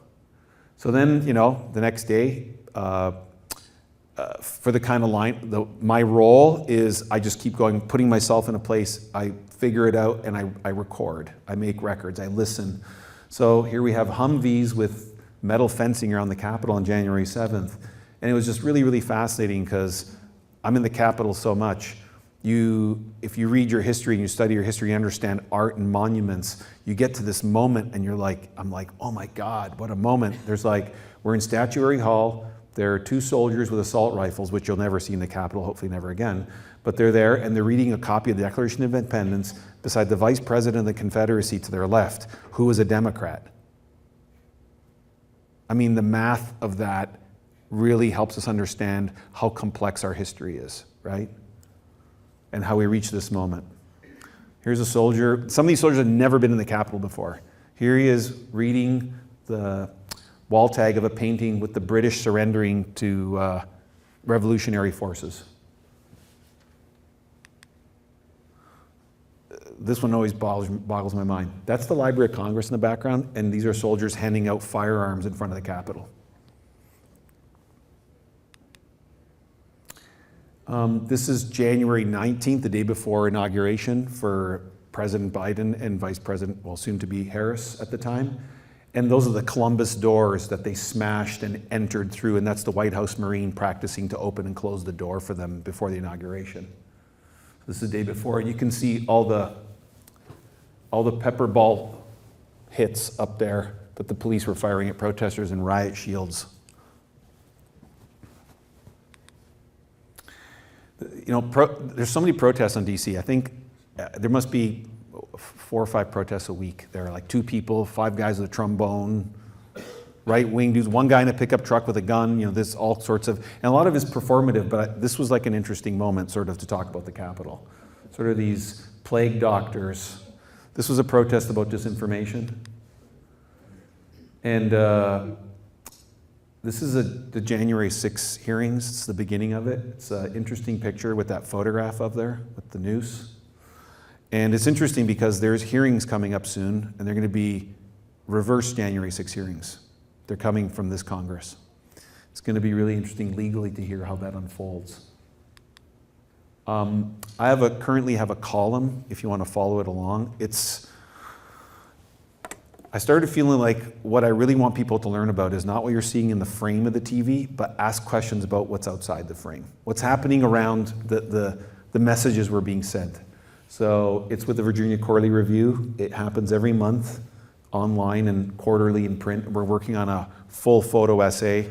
Speaker 2: then, the next day, for the kind of line, my role is I just keep going, putting myself in a place, I figure it out, and I record. I make records, I listen. So here we have Humvees with metal fencing around the Capitol on January 7th. And it was just really, really fascinating because I'm in the Capitol so much. If you read your history and you study your history, you understand art and monuments, you get to this moment and I'm like, oh my God, what a moment. We're in Statuary Hall. There are two soldiers with assault rifles, which you'll never see in the Capitol, hopefully never again. But they're there and they're reading a copy of the Declaration of Independence beside the Vice President of the Confederacy to their left, who was a Democrat. I mean, the math of that really helps us understand how complex our history is, right? And how we reach this moment. Here's a soldier. Some of these soldiers have never been in the Capitol before. Here he is reading the wall tag of a painting with the British surrendering to revolutionary forces. This one always boggles my mind. That's the Library of Congress in the background, and these are soldiers handing out firearms in front of the Capitol. This is January 19th, the day before inauguration for President Biden and Vice President, soon to be Harris at the time. And those are the Columbus doors that they smashed and entered through, and that's the White House Marine practicing to open and close the door for them before the inauguration. This is the day before, and you can see all the pepper ball hits up there that the police were firing at protesters and riot shields. There's so many protests in DC. I think there must be 4 or 5 protests a week. There are like 2 people, 5 guys with a trombone, right-wing dudes, 1 guy in a pickup truck with a gun. There's all sorts of, and a lot of it's performative, but this was like an interesting moment sort of to talk about the Capitol. Sort of these plague doctors. This was a protest about disinformation. And this is the January 6 hearings. It's the beginning of it. It's an interesting picture with that photograph up there with the noose. And it's interesting because there's hearings coming up soon, and they're going to be reverse January 6 hearings. They're coming from this Congress. It's going to be really interesting legally to hear how that unfolds. I currently have a column, if you want to follow it along. I started feeling like what I really want people to learn about is not what you're seeing in the frame of the TV, but ask questions about what's outside the frame. What's happening around the messages we're being sent. So it's with the Virginia Quarterly Review. It happens every month online and quarterly in print. We're working on a full photo essay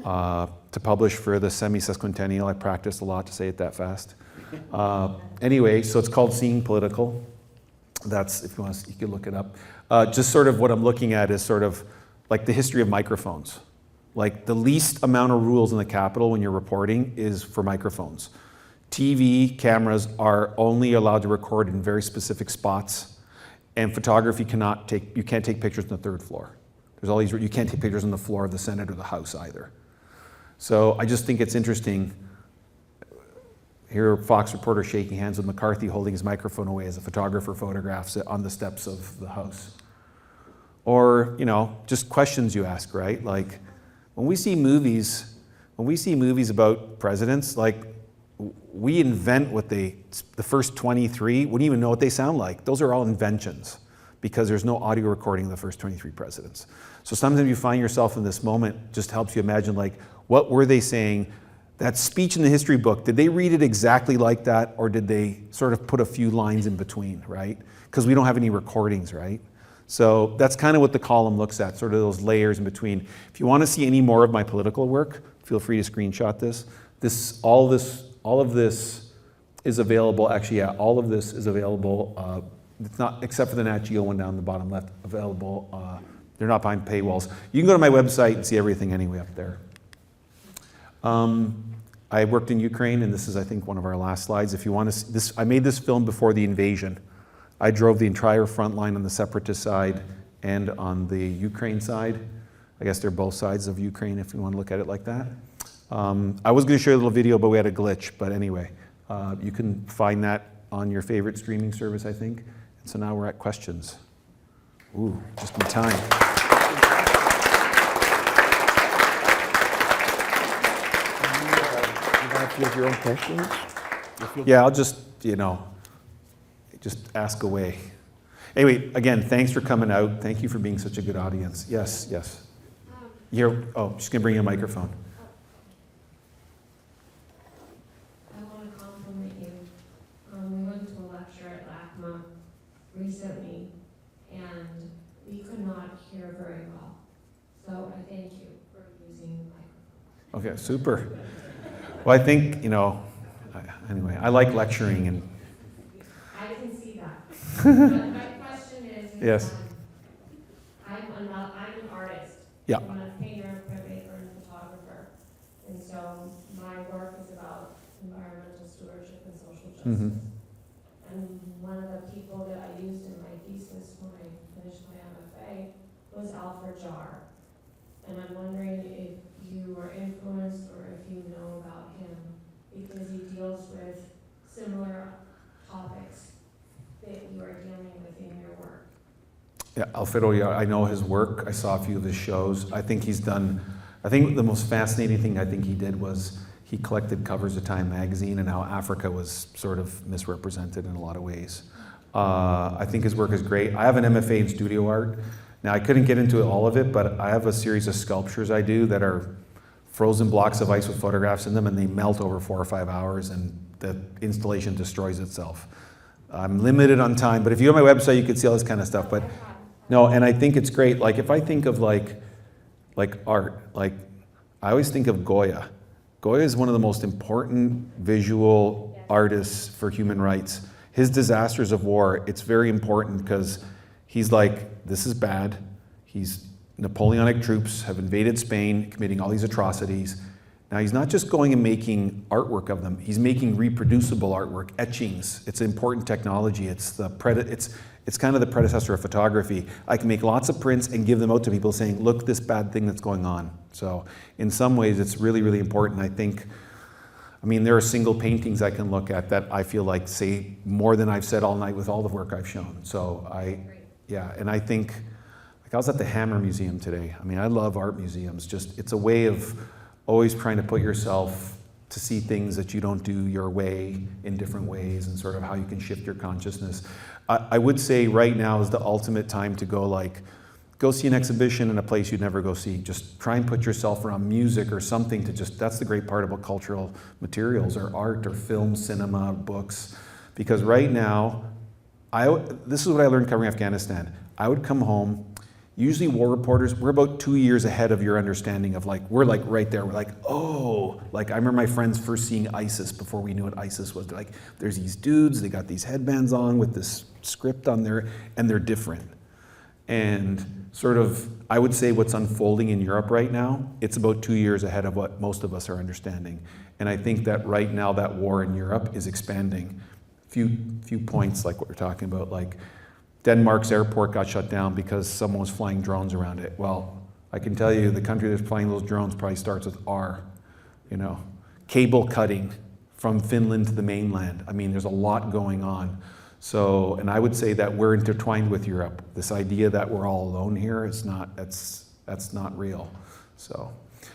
Speaker 2: to publish for the semi-sesquicentennial. I practiced a lot to say it that fast. Anyway, so it's called Seeing Political. That's, if you want to, you can look it up. Just sort of what I'm looking at is sort of like the history of microphones. Like the least amount of rules in the Capitol when you're reporting is for microphones. TV cameras are only allowed to record in very specific spots, and photography you can't take pictures on the 3rd floor. There's all these, you can't take pictures on the floor of the Senate or the House either. So I just think it's interesting. Here, Fox reporter shaking hands with McCarthy holding his microphone away as a photographer photographs it on the steps of the House. Or, just questions you ask, right? Like, when we see movies about presidents, like, we invent what the first 23, wouldn't even know what they sound like. Those are all inventions because there's no audio recording of the first 23 presidents. So sometimes you find yourself in this moment, just helps you imagine, like, what were they saying? That speech in the history book, did they read it exactly like that, or did they sort of put a few lines in between, right? Because we don't have any recordings, right? So that's kind of what the column looks at, sort of those layers in between. If you want to see any more of my political work, feel free to screenshot this. All of this is available. Actually, yeah, all of this is available. It's not, except for the Nat Geo one down the bottom left, available. They're not behind paywalls. You can go to my website and see everything anyway up there. I worked in Ukraine, and this is, I think, one of our last slides. If you want to see this, I made this film before the invasion. I drove the entire front line on the separatist side and on the Ukraine side. I guess they're both sides of Ukraine if you want to look at it like that. I was going to show you a little video, but we had a glitch. But anyway, you can find that on your favorite streaming service, I think. And so now we're at questions. Ooh, just in time.
Speaker 3: You have your own questions?
Speaker 2: Yeah, I'll just, just ask away. Anyway, again, thanks for coming out. Thank you for being such a good audience. Yes, yes. Just going to bring you a microphone.
Speaker 4: I want to compliment you. We went to a lecture at LACMA recently, and we could not hear very well. So I thank you for using the microphone.
Speaker 2: Okay, super. Well, I think, anyway, I like lecturing and.
Speaker 4: I can see that. But my question is
Speaker 2: Yes.
Speaker 4: I'm an artist.
Speaker 2: Yeah.
Speaker 4: I'm a painter, printmaker, and photographer. And so my work is about environmental stewardship and social justice.
Speaker 2: Mhm.
Speaker 4: And one of the people that I used in my thesis when I finished my MFA was Alfred Jarr. And I'm wondering if you were influenced or if you know about him, because he deals with similar topics that you are dealing with in your work.
Speaker 2: Yeah, Alfredo, yeah, I know his work. I saw a few of his shows. I think the most fascinating thing I think he did was he collected covers of Time magazine and how Africa was sort of misrepresented in a lot of ways. I think his work is great. I have an MFA in studio art. Now, I couldn't get into all of it, but I have a series of sculptures I do that are frozen blocks of ice with photographs in them, and they melt over 4 or 5 hours, and the installation destroys itself. I'm limited on time, but if you go to my website, you can see all this kind of stuff. But no, and I think it's great. Like, if I think of like art, like I always think of Goya. Goya is one of the most important visual artists for human rights. His Disasters of War, it's very important because he's like, this is bad. Napoleonic troops have invaded Spain, committing all these atrocities. Now, he's not just going and making artwork of them. He's making reproducible artwork, etchings. It's an important technology. It's kind of the predecessor of photography. I can make lots of prints and give them out to people saying, look, this bad thing that's going on. So in some ways, it's really, really important. There are single paintings I can look at that I feel like say more than I've said all night with all the work I've shown. So and I think, I was at the Hammer Museum today. I love art museums. It's a way of always trying to put yourself to see things that you don't do your way in different ways and sort of how you can shift your consciousness. I would say right now is the ultimate time to go see an exhibition in a place you'd never go see. Just try and put yourself around music or something that's the great part about cultural materials or art or film, cinema, books. Because right now, this is what I learned covering Afghanistan. I would come home. Usually war reporters, we're about 2 years ahead of your understanding of we're right there. We're like, oh, I remember my friends first seeing ISIS before we knew what ISIS was. They're like, there's these dudes, they got these headbands on with this script on there, and they're different. And sort of, I would say what's unfolding in Europe right now, it's about 2 years ahead of what most of us are understanding. And I think that right now that war in Europe is expanding. Few points like what we're talking about, Denmark's airport got shut down because someone was flying drones around it. Well, I can tell you the country that's flying those drones probably starts with R. Cable cutting from Finland to the mainland. There's a lot going on. So, and I would say that we're intertwined with Europe. This idea that we're all alone here is that's not real. So,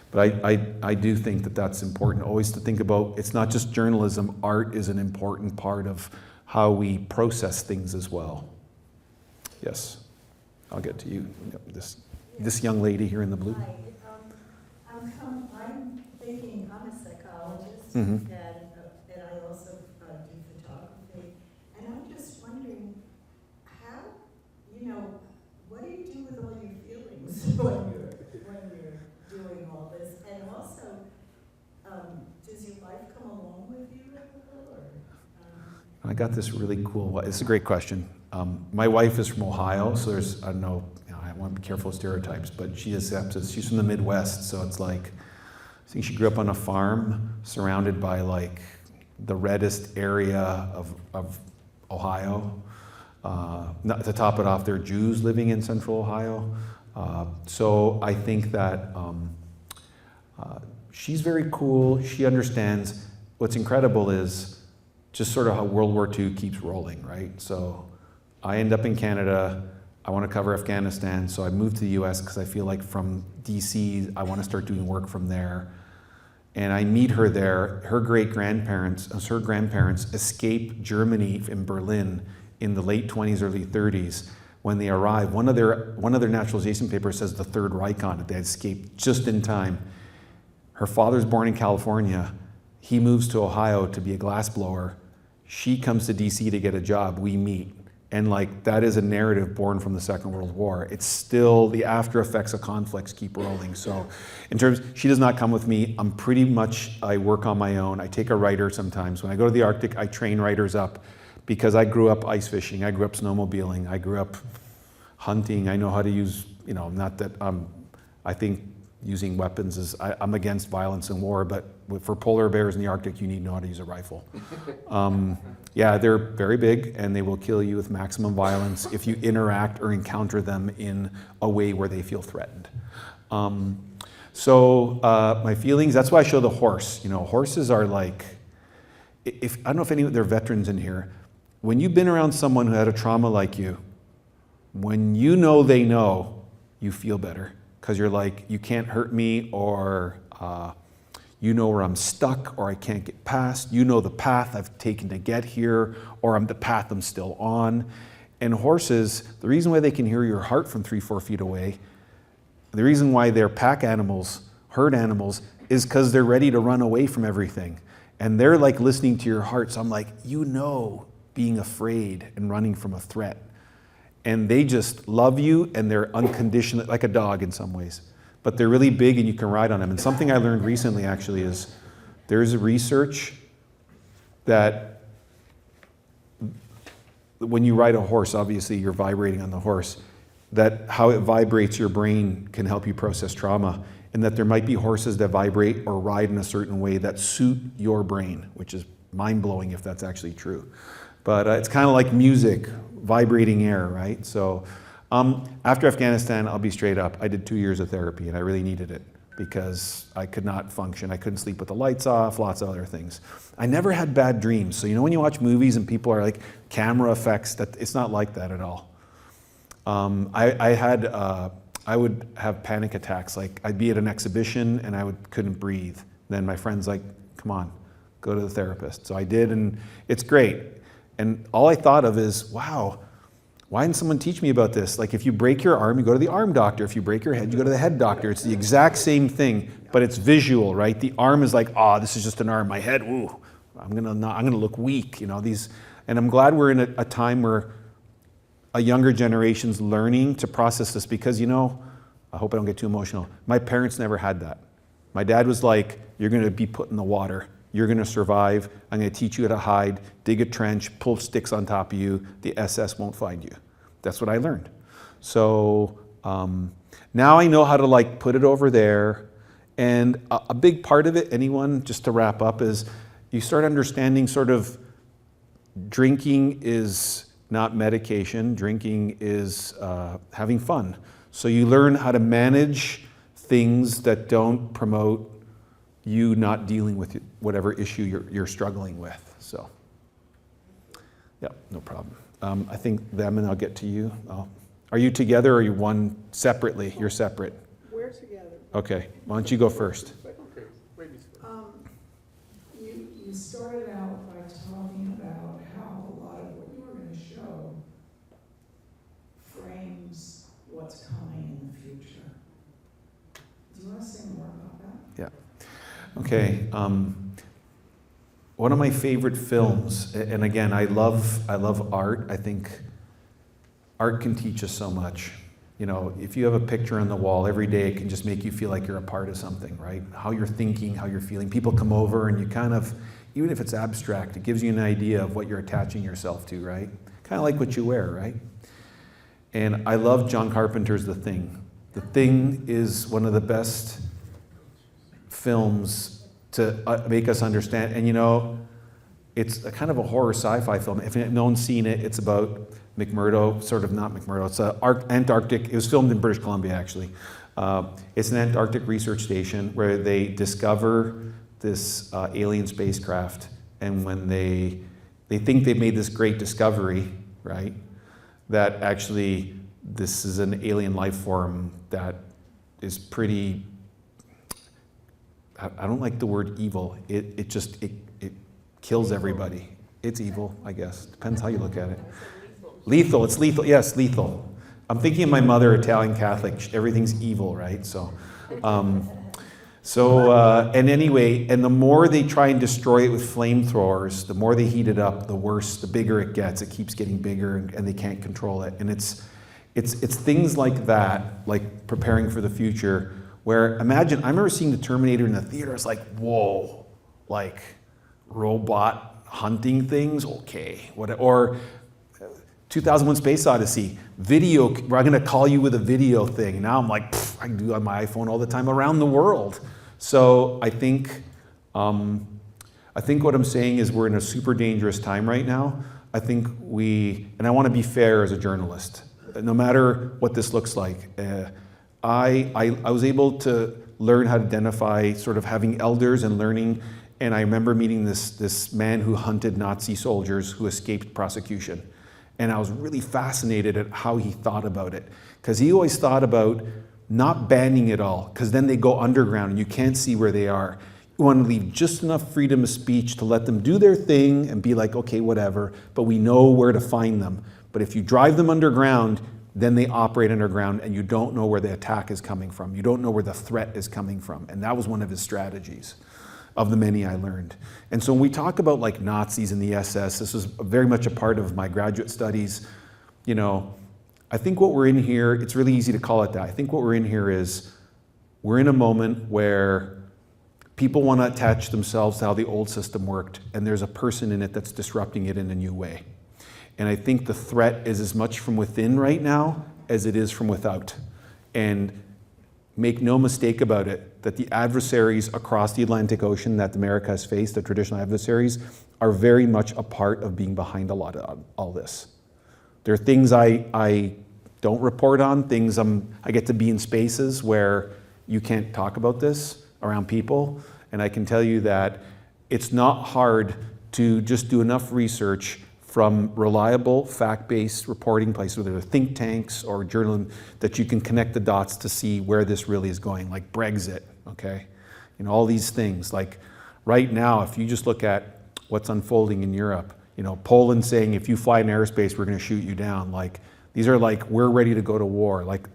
Speaker 2: but I do think that's important always to think about. It's not just journalism. Art is an important part of how we process things as well. Yes, I'll get to you. This young lady here in the blue.
Speaker 5: Hi, I'm thinking I'm a psychologist,
Speaker 2: Mm-hmm.
Speaker 5: and I also do photography, and I'm just wondering how, what do you do with all your feelings when you're doing all this, and also, does your life come along with you at all, or?
Speaker 2: I got this really cool. It's a great question. My wife is from Ohio, so there's, I don't know, I want to be careful of stereotypes, but she has sepsis. She's from the Midwest, so it's I think she grew up on a farm surrounded by the reddest area of Ohio. To top it off, they're Jews living in Central Ohio. So I think that she's very cool. She understands. What's incredible is just sort of how World War II keeps rolling, right? So I end up in Canada. I want to cover Afghanistan, so I moved to the US because I feel like from DC, I want to start doing work from there. And I meet her there. Her grandparents escaped Germany in Berlin in the late 20s, early 30s. When they arrived, one of their naturalization papers says the Third Reich on it. They had escaped just in time. Her father's born in California. He moves to Ohio to be a glassblower. She comes to DC to get a job. We meet. And like that is a narrative born from the Second World War. It's still the after effects of conflicts keep rolling. So in terms, she does not come with me. I'm pretty much, I work on my own. I take a writer sometimes. When I go to the Arctic, I train writers up because I grew up ice fishing. I grew up snowmobiling. I grew up hunting. I know how to use, not that I think using weapons is, I'm against violence and war, but for polar bears in the Arctic, you need to know how to use a rifle. Yeah, they're very big and they will kill you with maximum violence if you interact or encounter them in a way where they feel threatened. My feelings, that's why I show the horse. Horses are like, I don't know if there are veterans in here. When you've been around someone who had a trauma like you, when you know they know, you feel better. Because you're like, you can't hurt me, or you know where I'm stuck, or I can't get past. You know the path I've taken to get here, or the path I'm still on. And horses, the reason why they can hear your heart from 3-4 feet away, the reason why they're pack animals, herd animals, is because they're ready to run away from everything. And they're like listening to your heart. So I'm like, being afraid and running from a threat. And they just love you, and they're unconditional, like a dog in some ways. But they're really big and you can ride on them. And something I learned recently actually is there's research that when you ride a horse, obviously you're vibrating on the horse, that how it vibrates your brain can help you process trauma. And that there might be horses that vibrate or ride in a certain way that suit your brain, which is mind-blowing if that's actually true. But it's kind of like music, vibrating air, right? So after Afghanistan, I'll be straight up. I did 2 years of therapy and I really needed it because I could not function. I couldn't sleep with the lights off, lots of other things. I never had bad dreams. So when you watch movies and people are like camera effects, it's not like that at all. I would have panic attacks. Like I'd be at an exhibition and I couldn't breathe. Then my friend's like, come on, go to the therapist. So I did, and it's great. And all I thought of is, wow, why didn't someone teach me about this? Like if you break your arm, you go to the arm doctor. If you break your head, you go to the head doctor. It's the exact same thing, but it's visual, right? The arm is like, this is just an arm. My head, ooh, I'm gonna look weak, and I'm glad we're in a time where a younger generation's learning to process this because, I hope I don't get too emotional. My parents never had that. My dad was like, you're gonna be put in the water. You're going to survive. I'm going to teach you how to hide, dig a trench, pull sticks on top of you. The SS won't find you. That's what I learned. So now I know how to put it over there. And a big part of it, just to wrap up, is you start understanding sort of drinking is not medication. Drinking is having fun. So you learn how to manage things that don't promote you not dealing with whatever issue you're struggling with. So, yeah, no problem. I think them, and I'll get to you. Are you together or are you one separately? You're separate.
Speaker 6: We're together.
Speaker 2: Okay, why don't you go first?
Speaker 6: You started out by talking about how a lot of what you were going to show frames what's coming in the future. Do you want to say more about that?
Speaker 2: Yeah. Okay, one of my favorite films, and again, I love art. I think art can teach us so much. If you have a picture on the wall every day, it can just make you feel like you're a part of something, right? How you're thinking, how you're feeling. People come over and you kind of, even if it's abstract, it gives you an idea of what you're attaching yourself to, right? Kind of like what you wear, right? And I love John Carpenter's The Thing. The Thing is one of the best films to make us understand. And it's a kind of a horror sci-fi film. If no one's seen it, it's about McMurdo, sort of not McMurdo, it's Antarctic, it was filmed in British Columbia actually. It's an Antarctic research station where they discover this alien spacecraft, and when they think they've made this great discovery, right, that actually this is an alien life form that is pretty, I don't like the word evil, it kills everybody. It's evil, I guess, depends how you look at it. Lethal, it's lethal, yes, lethal. I'm thinking of my mother, Italian Catholic, everything's evil, right? And anyway, and the more they try and destroy it with flamethrowers, the more they heat it up, the worse, the bigger it gets. It keeps getting bigger, and they can't control it. And it's things like that, like preparing for the future, where imagine, I remember seeing the Terminator in the theater, it's like, whoa, like robot hunting things, okay. Or 2001 Space Odyssey, video, I'm gonna call you with a video thing. Now I'm like, I can do it on my iPhone all the time around the world. So I think what I'm saying is we're in a super dangerous time right now. I think and I wanna be fair as a journalist, no matter what this looks like. I was able to learn how to identify sort of having elders and learning, and I remember meeting this man who hunted Nazi soldiers who escaped prosecution. And I was really fascinated at how he thought about it. Because he always thought about not banning it all, because then they go underground and you can't see where they are. You want to leave just enough freedom of speech to let them do their thing and be like, okay, whatever, but we know where to find them. But if you drive them underground, then they operate underground and you don't know where the attack is coming from. You don't know where the threat is coming from. And that was one of his strategies, of the many I learned. And so when we talk about like Nazis and the SS, this was very much a part of my graduate studies. You know, I think what we're in here, it's really easy to call it that. I think what we're in here is, we're in a moment where people want to attach themselves to how the old system worked, and there's a person in it that's disrupting it in a new way. And I think the threat is as much from within right now as it is from without. And make no mistake about it, that the adversaries across the Atlantic Ocean that America has faced, the traditional adversaries, are very much a part of being behind a lot of all this. There are things I don't report on, things I get to be in spaces where you can't talk about this around people. And I can tell you that it's not hard to just do enough research from reliable, fact-based reporting places, whether they're think tanks or journalism, that you can connect the dots to see where this really is going, like Brexit, okay? You know, all these things. Like right now, if you just look at what's unfolding in Europe, you know, Poland saying, if you fly in airspace, we're gonna shoot you down. Like, these are like, we're ready to go to war. Like,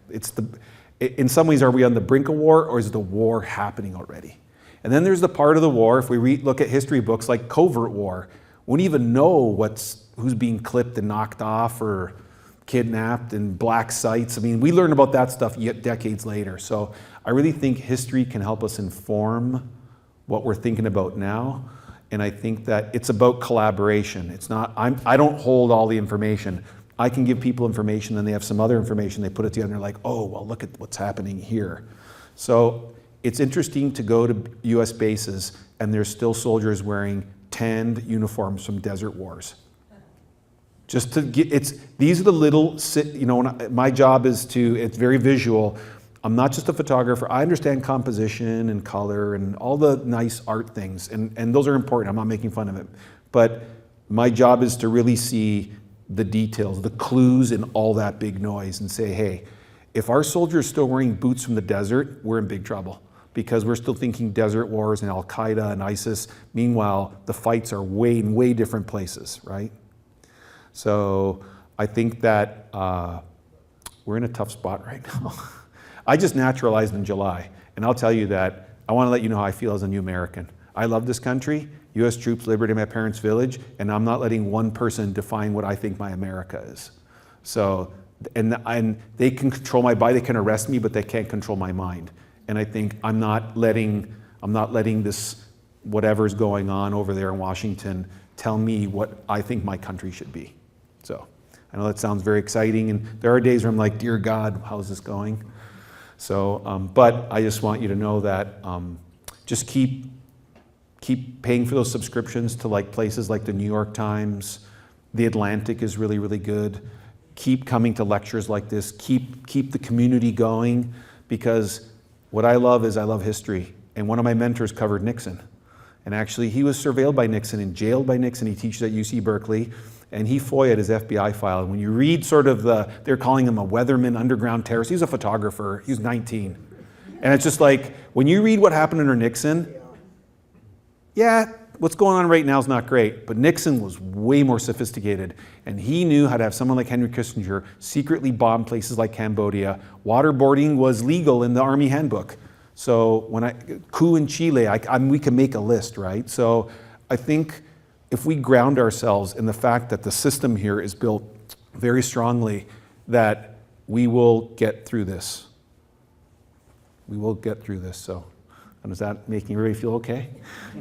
Speaker 2: in some ways, are we on the brink of war, or is the war happening already? And then there's the part of the war, if we look at history books, like covert war. We don't even know who's being clipped and knocked off or kidnapped and black sites. I mean, we learn about that stuff yet decades later. So I really think history can help us inform what we're thinking about now. And I think that it's about collaboration. It's not, I don't hold all the information. I can give people information, then they have some other information, they put it together and they're like, oh, well, look at what's happening here. So it's interesting to go to US bases and there's still soldiers wearing tanned uniforms from desert wars. Just to get, these are the little, you know, my job is it's very visual. I'm not just a photographer. I understand composition and color and all the nice art things, and those are important. I'm not making fun of it. But my job is to really see the details, the clues in all that big noise and say, hey, if our soldiers are still wearing boots from the desert, we're in big trouble, because we're still thinking desert wars and Al-Qaeda and ISIS. Meanwhile, the fights are in way different places, right? So I think that we're in a tough spot right now. I just naturalized in July, and I'll tell you that I want to let you know how I feel as a new American. I love this country, US troops liberated my parents' village, and I'm not letting one person define what I think my America is. So, and they can control my body, they can arrest me, but they can't control my mind. And I think I'm not letting this, whatever's going on over there in Washington, tell me what I think my country should be. So I know that sounds very exciting, and there are days where I'm like, dear God, how's this going? So, but I just want you to know that just keep paying for those subscriptions to like places like the New York Times. The Atlantic is really, really good. keep coming to lectures like this, keep the community going, because what I love is I love history. And one of my mentors covered Nixon. And actually, he was surveilled by Nixon and jailed by Nixon. He teaches at UC Berkeley, and he FOIA'd his FBI file. And when you read sort of they're calling him a weatherman, underground terrorist. He was a photographer. He was 19. And it's just like, when you read what happened under Nixon, yeah, what's going on right now is not great. But Nixon was way more sophisticated. And he knew how to have someone like Henry Kissinger secretly bomb places like Cambodia. Waterboarding was legal in the Army handbook. So coup in Chile, we can make a list, right? So I think if we ground ourselves in the fact that the system here is built very strongly, that we will get through this. We will get through this, so. And is that making everybody feel okay?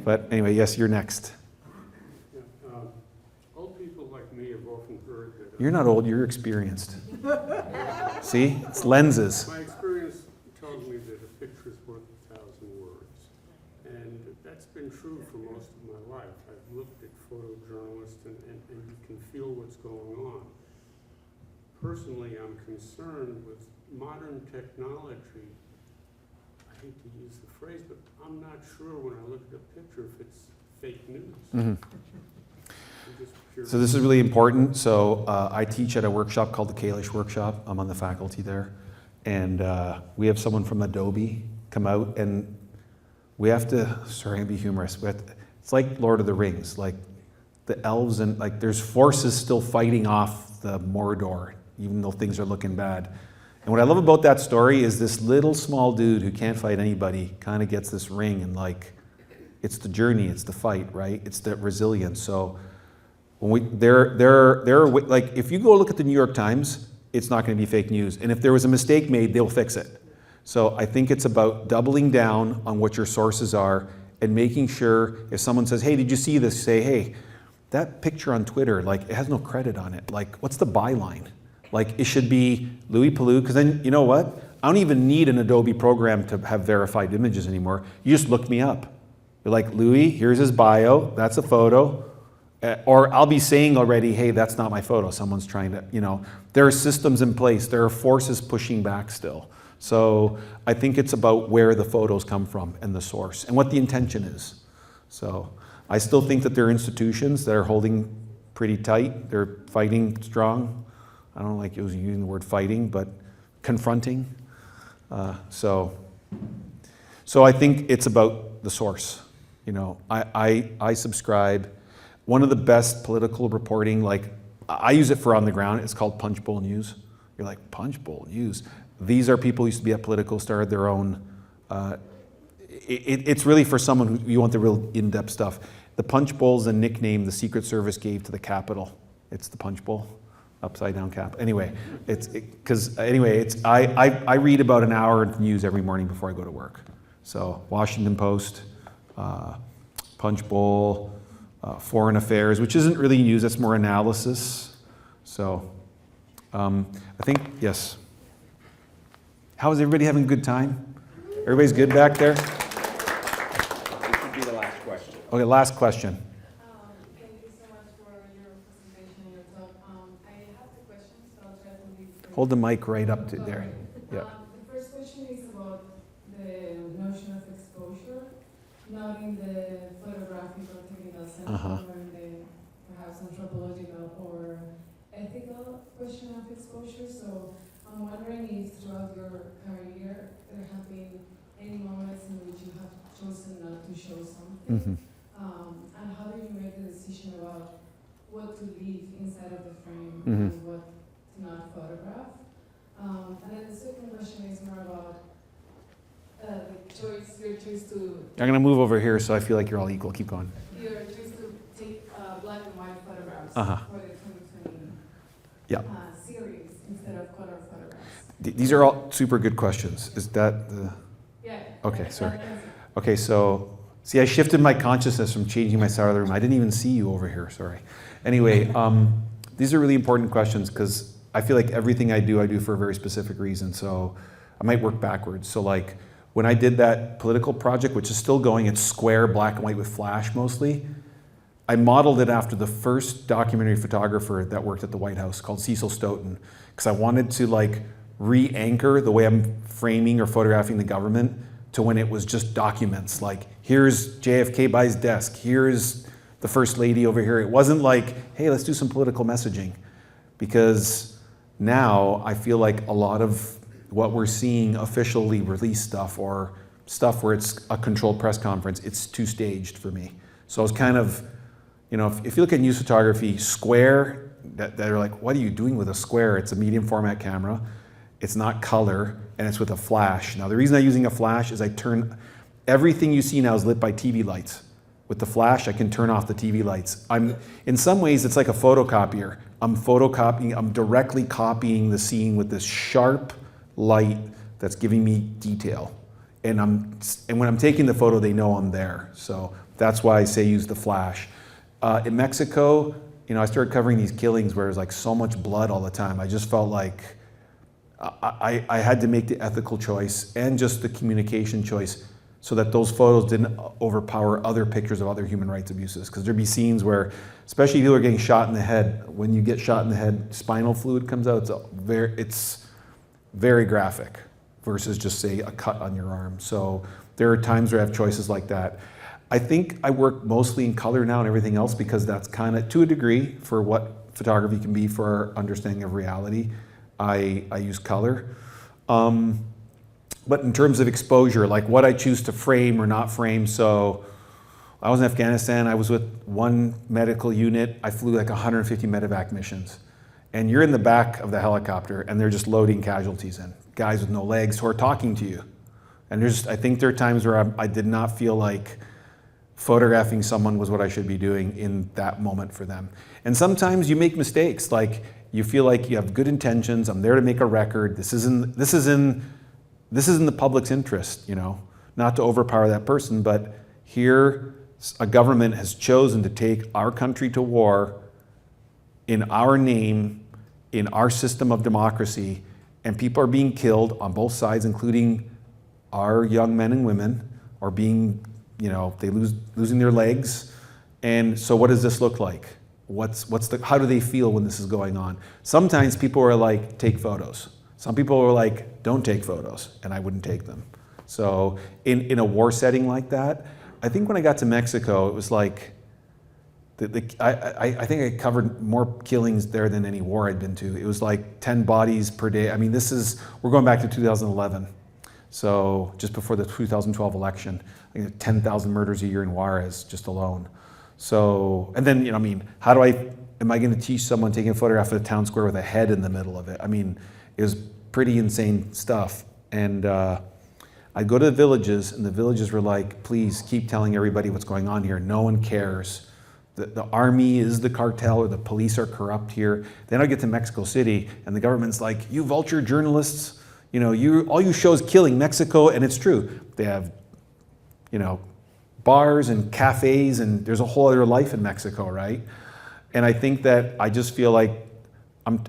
Speaker 2: But anyway, yes, you're next.
Speaker 7: Yeah, old people like me have often heard that.
Speaker 2: You're not old, you're experienced. See, it's lenses.
Speaker 7: My experience tells me that a picture is worth 1,000 words. And that's been true for most of my life. I've looked at photojournalists and you can feel what's going on. Personally, I'm concerned with modern technology. I hate to use the phrase, but I'm not sure when I look at a picture if it's fake news.
Speaker 2: Mm-hmm.
Speaker 7: I'm just curious.
Speaker 2: So this is really important. So I teach at a workshop called the Kalish Workshop. I'm on the faculty there. And we have someone from Adobe come out, and we have to, sorry, I'm be humorous, but it's like Lord of the Rings, like the elves, and like there's forces still fighting off the Mordor, even though things are looking bad. And what I love about that story is this little small dude who can't fight anybody kind of gets this ring, and like, it's the journey, it's the fight, right? It's the resilience. So when they're like, if you go look at the New York Times, it's not going to be fake news. And if there was a mistake made, they'll fix it. So I think it's about doubling down on what your sources are and making sure if someone says, hey, did you see this? Say, hey, that picture on Twitter, like, it has no credit on it. Like, what's the byline? Like, it should be Louis Palu, because then, you know what? I don't even need an Adobe program to have verified images anymore. You just look me up. You're like, Louis, here's his bio, that's a photo. Or I'll be saying already, hey, that's not my photo. Someone's trying to, you know, there are systems in place. There are forces pushing back still. So I think it's about where the photos come from and the source and what the intention is. So I still think that there are institutions that are holding pretty tight. They're fighting strong. I don't like using the word fighting, but confronting. So I think it's about the source. You know, I subscribe. One of the best political reporting, like I use it for on the ground, it's called Punch Bowl News. You're like, Punch Bowl News? These are people who used to be at Politico, started their own. It's really for someone who you want the real in-depth stuff. The Punch Bowl is a nickname the Secret Service gave to the Capitol. It's the Punch Bowl, upside down cap. Anyway, I read about an hour of news every morning before I go to work. So Washington Post, Punch Bowl, Foreign Affairs, which isn't really news, that's more analysis. So I think, yes. How is everybody having a good time? Everybody's good back there?
Speaker 1: This would be the last question.
Speaker 2: Okay, last question.
Speaker 8: Thank you so much for your presentation and your talk. I have two questions, so I'll try to be brief.
Speaker 2: Hold the mic right up to there. Yeah.
Speaker 8: The first question is about the notion of exposure, not in the photographic or technical sense, or in the perhaps anthropological or ethical question of exposure. So I'm wondering if throughout your career there have been any moments in which you have chosen not to show something, and how do you make the decision about what to leave inside of the frame and what to not photograph? And then the second question is more about your choice to
Speaker 2: I'm going to move over here so I feel like you're all equal. Keep going.
Speaker 8: your choice to take black and white photographs for the 2020 series instead of color photographs.
Speaker 2: These are all super good questions. Is that the...
Speaker 8: Yeah.
Speaker 2: Okay, sorry. Okay, so, see, I shifted my consciousness from changing my side of the room. I didn't even see you over here, sorry. Anyway, these are really important questions because I feel like everything I do for a very specific reason. So I might work backwards. So like, when I did that political project, which is still going, it's square, black and white with flash mostly, I modeled it after the first documentary photographer that worked at the White House called Cecil Stoughton, because I wanted to like re-anchor the way I'm framing or photographing the government to when it was just documents. Like, here's JFK by his desk, here's the First Lady over here. It wasn't like, hey, let's do some political messaging. Because now I feel like a lot of what we're seeing officially released stuff or stuff where it's a controlled press conference, it's too staged for me. So I was kind of, you know, if you look at news photography, square, that are like, what are you doing with a square? It's a medium format camera. It's not color, and it's with a flash. Now, the reason I'm using a flash is everything you see now is lit by TV lights. With the flash, I can turn off the TV lights. In some ways, it's like a photocopier. I'm directly copying the scene with this sharp light that's giving me detail. And when I'm taking the photo, they know I'm there. So that's why I say use the flash. In Mexico, you know, I started covering these killings where there's like so much blood all the time. I just felt like I had to make the ethical choice and just the communication choice so that those photos didn't overpower other pictures of other human rights abuses. Because there'd be scenes where, especially if people are getting shot in the head, when you get shot in the head, spinal fluid comes out. It's very graphic versus just say a cut on your arm. So there are times where I have choices like that. I think I work mostly in color now and everything else because that's kind of, to a degree, for what photography can be for our understanding of reality. I use color. But in terms of exposure, like what I choose to frame or not frame, so I was in Afghanistan, I was with one medical unit, I flew like 150 medevac missions. And you're in the back of the helicopter and they're just loading casualties in, guys with no legs who are talking to you. And I think there are times where I did not feel like photographing someone was what I should be doing in that moment for them. And sometimes you make mistakes, like you feel like you have good intentions, I'm there to make a record, this is in the public's interest, you know, not to overpower that person, but here a government has chosen to take our country to war in our name, in our system of democracy, and people are being killed on both sides, including our young men and women, are being, you know, losing their legs. And so what does this look like? How do they feel when this is going on? Sometimes people are like, take photos. Some people were like, don't take photos, and I wouldn't take them. So in a war setting like that, I think when I got to Mexico, it was like, I think I covered more killings there than any war I'd been to. It was like 10 bodies per day. I mean, we're going back to 2011. So just before the 2012 election, I think 10,000 murders a year in Juarez just alone. So, and then, you know, I mean, am I going to teach someone taking a photograph of the town square with a head in the middle of it? I mean, it was pretty insane stuff. And I'd go to the villages, and the villages were like, please keep telling everybody what's going on here. No one cares. The army is the cartel, or the police are corrupt here. Then I get to Mexico City, and the government's like, you vulture journalists, you know, all you show is killing Mexico, and it's true. They have, you know, bars and cafes, and there's a whole other life in Mexico, right? And I think that I just feel like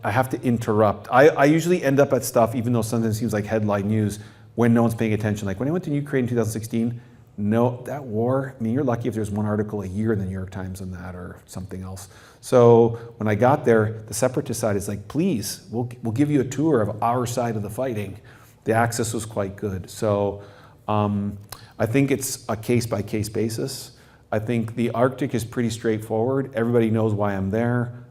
Speaker 2: I have to interrupt. I usually end up at stuff, even though sometimes it seems like headline news, when no one's paying attention. Like when I went to Ukraine in 2016, no, that war, I mean, you're lucky if there's one article a year in the New York Times on that or something else. So when I got there, the separatist side is like, please, we'll give you a tour of our side of the fighting. The access was quite good. So I think it's a case-by-case basis. I think the Arctic is pretty straightforward. Everybody knows why I'm there.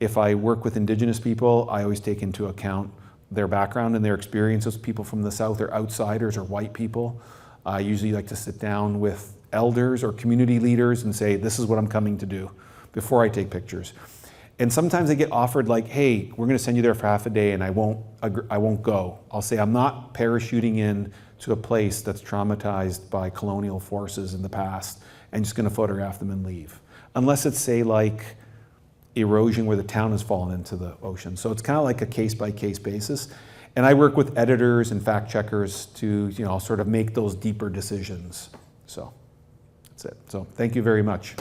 Speaker 2: If I work with Indigenous people, I always take into account their background and their experiences. People from the South are outsiders or white people. I usually like to sit down with elders or community leaders and say, this is what I'm coming to do before I take pictures. And sometimes I get offered like, hey, we're gonna send you there for half a day and I won't go. I'll say, I'm not parachuting in to a place that's traumatized by colonial forces in the past and just gonna photograph them and leave. Unless it's say like erosion where the town has fallen into the ocean. So it's kind of like a case-by-case basis. And I work with editors and fact checkers to, you know, sort of make those deeper decisions. So that's it. So thank you very much.